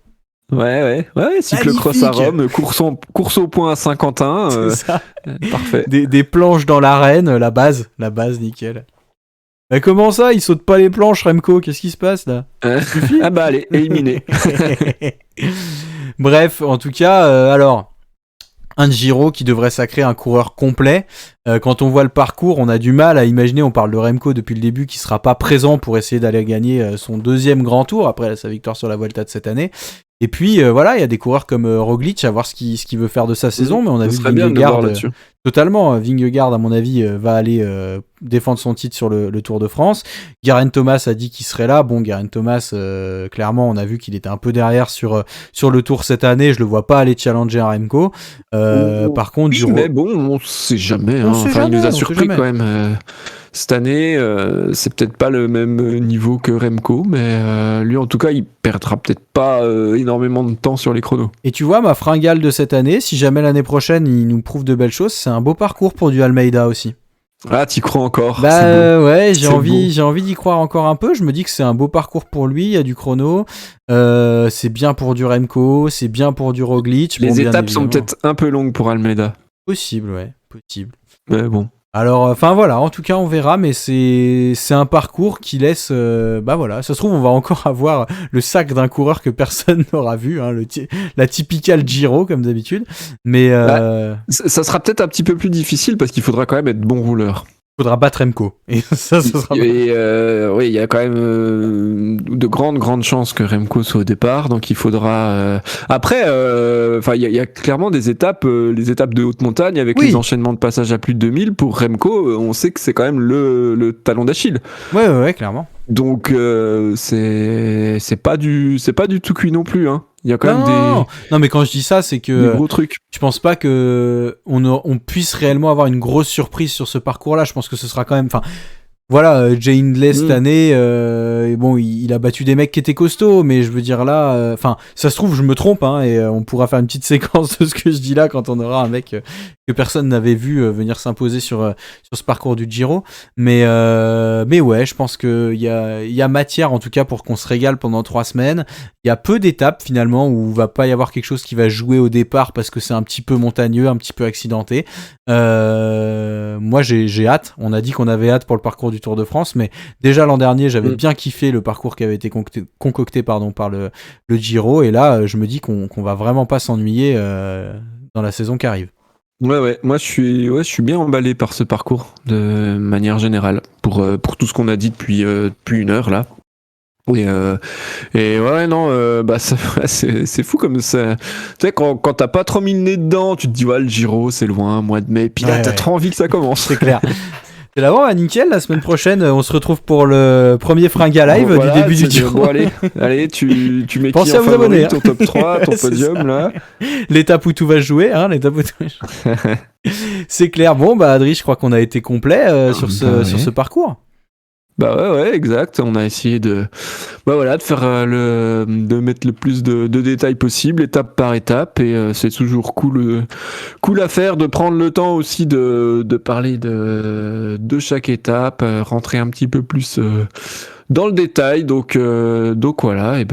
Ouais, cyclocross à Rome, course au point à Saint-Quentin. C'est ça. Parfait. Des planches dans l'arène, la base, nickel. Mais comment ça, ils sautent pas les planches, Remco? Qu'est-ce qui se passe là? Ah bah allez, éliminé. Bref, en tout cas, alors... un Giro qui devrait sacrer un coureur complet. Quand on voit le parcours, on a du mal à imaginer, on parle de Remco depuis le début, qui sera pas présent pour essayer d'aller gagner son deuxième grand tour, après sa victoire sur la Vuelta de cette année. Et puis voilà, il y a des coureurs comme Roglic, à voir ce qu'il veut faire de sa saison, mais on a vu que Vingegaard, totalement, Vingegaard à mon avis va aller défendre son titre sur le Tour de France. Geraint Thomas a dit qu'il serait là. Bon, Geraint Thomas, clairement, on a vu qu'il était un peu derrière sur le Tour cette année. Je le vois pas aller challenger un Remco. Par contre, oui, mais bon, on sait jamais. Hein. Il nous a surpris quand même. Cette année, c'est peut-être pas le même niveau que Remco, mais lui, en tout cas, il perdra peut-être pas énormément de temps sur les chronos. Et tu vois, ma fringale de cette année, si jamais l'année prochaine, il nous prouve de belles choses, c'est un beau parcours pour du Almeida aussi. Ah, t'y crois encore? Bah ouais, j'ai envie d'y croire encore un peu. Je me dis que c'est un beau parcours pour lui, il y a du chrono. C'est bien pour du Remco, c'est bien pour du Roglic. Les étapes sont peut-être un peu longues pour Almeida. Possible, ouais, possible. Mais bon. Alors, enfin voilà, en tout cas on verra, mais c'est un parcours qui laisse, bah voilà, ça se trouve on va encore avoir le sac d'un coureur que personne n'aura vu, hein, la typicale Giro comme d'habitude, mais ça sera peut-être un petit peu plus difficile parce qu'il faudra quand même être bon rouleur. Faudra battre Remco. Et ça sera oui, il y a quand même de grandes chances que Remco soit au départ, donc il faudra. Après, il y a clairement des étapes, les étapes de haute montagne avec les enchaînements de passages à plus de 2000. Pour Remco, on sait que c'est quand même le talon d'Achille. Ouais, clairement. Donc c'est pas du tout cuit non plus, hein. Il y a quand même Non, mais quand je dis ça, c'est que des gros trucs. Je pense pas que on puisse réellement avoir une grosse surprise sur ce parcours-là. Je pense que ce sera quand même. Enfin, voilà, Jay Hindley cette année, bon, il a battu des mecs qui étaient costauds, mais je veux dire là, enfin, ça se trouve, je me trompe, hein, et on pourra faire une petite séquence de ce que je dis là quand on aura un mec que personne n'avait vu venir s'imposer sur ce parcours du Giro. Mais ouais, je pense qu'il y a matière en tout cas pour qu'on se régale pendant 3 semaines. Il y a peu d'étapes finalement où il va pas y avoir quelque chose qui va jouer au départ parce que c'est un petit peu montagneux, un petit peu accidenté. Moi j'ai hâte. On a dit qu'on avait hâte pour le parcours du Tour de France, mais déjà l'an dernier j'avais bien kiffé le parcours qui avait été concocté par le Giro, et là je me dis qu'on va vraiment pas s'ennuyer dans la saison qui arrive. Ouais, moi je suis bien emballé par ce parcours de manière générale pour tout ce qu'on a dit depuis 1 heure là. Et ouais, non, c'est fou comme ça. Tu sais, quand t'as pas trop mis le nez dedans, tu te dis, ouais, le Giro, c'est loin, mois de mai. Puis là, t'as trop envie que ça commence. C'est clair. C'est là, bon, nickel, la semaine prochaine, on se retrouve pour le premier Fringa Live du début du Giro. Bon, allez, tu mets pensez qui à vous abonner, ton top 3, ton podium, ça. Là. L'étape où tout va jouer, hein, C'est clair. Bon, bah, Adri, je crois qu'on a été complet sur ce parcours. Bah ouais, exact. On a essayé de faire de mettre le plus de détails possible, étape par étape, et c'est toujours cool à faire, de prendre le temps aussi de parler de chaque étape, rentrer un petit peu plus dans le détail. Donc voilà, et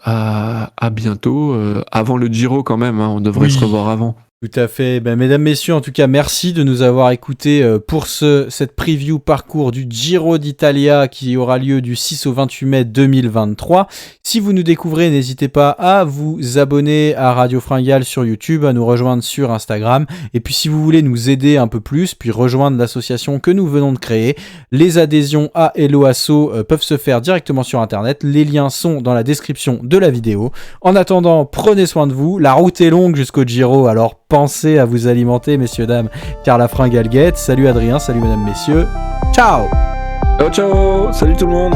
à bientôt. Avant le Giro quand même, hein, on devrait se revoir avant. Tout à fait. Mesdames, messieurs, en tout cas, merci de nous avoir écoutés pour cette preview parcours du Giro d'Italia qui aura lieu du 6 au 28 mai 2023. Si vous nous découvrez, n'hésitez pas à vous abonner à Radio Fringale sur YouTube, à nous rejoindre sur Instagram. Et puis, si vous voulez nous aider un peu plus, puis rejoindre l'association que nous venons de créer, les adhésions à Hello Asso peuvent se faire directement sur Internet. Les liens sont dans la description de la vidéo. En attendant, prenez soin de vous. La route est longue jusqu'au Giro, alors pensez à vous alimenter, messieurs, dames, car la fringale guette. Salut Adrien, salut mesdames, messieurs. Ciao! Ciao, ciao! Salut tout le monde!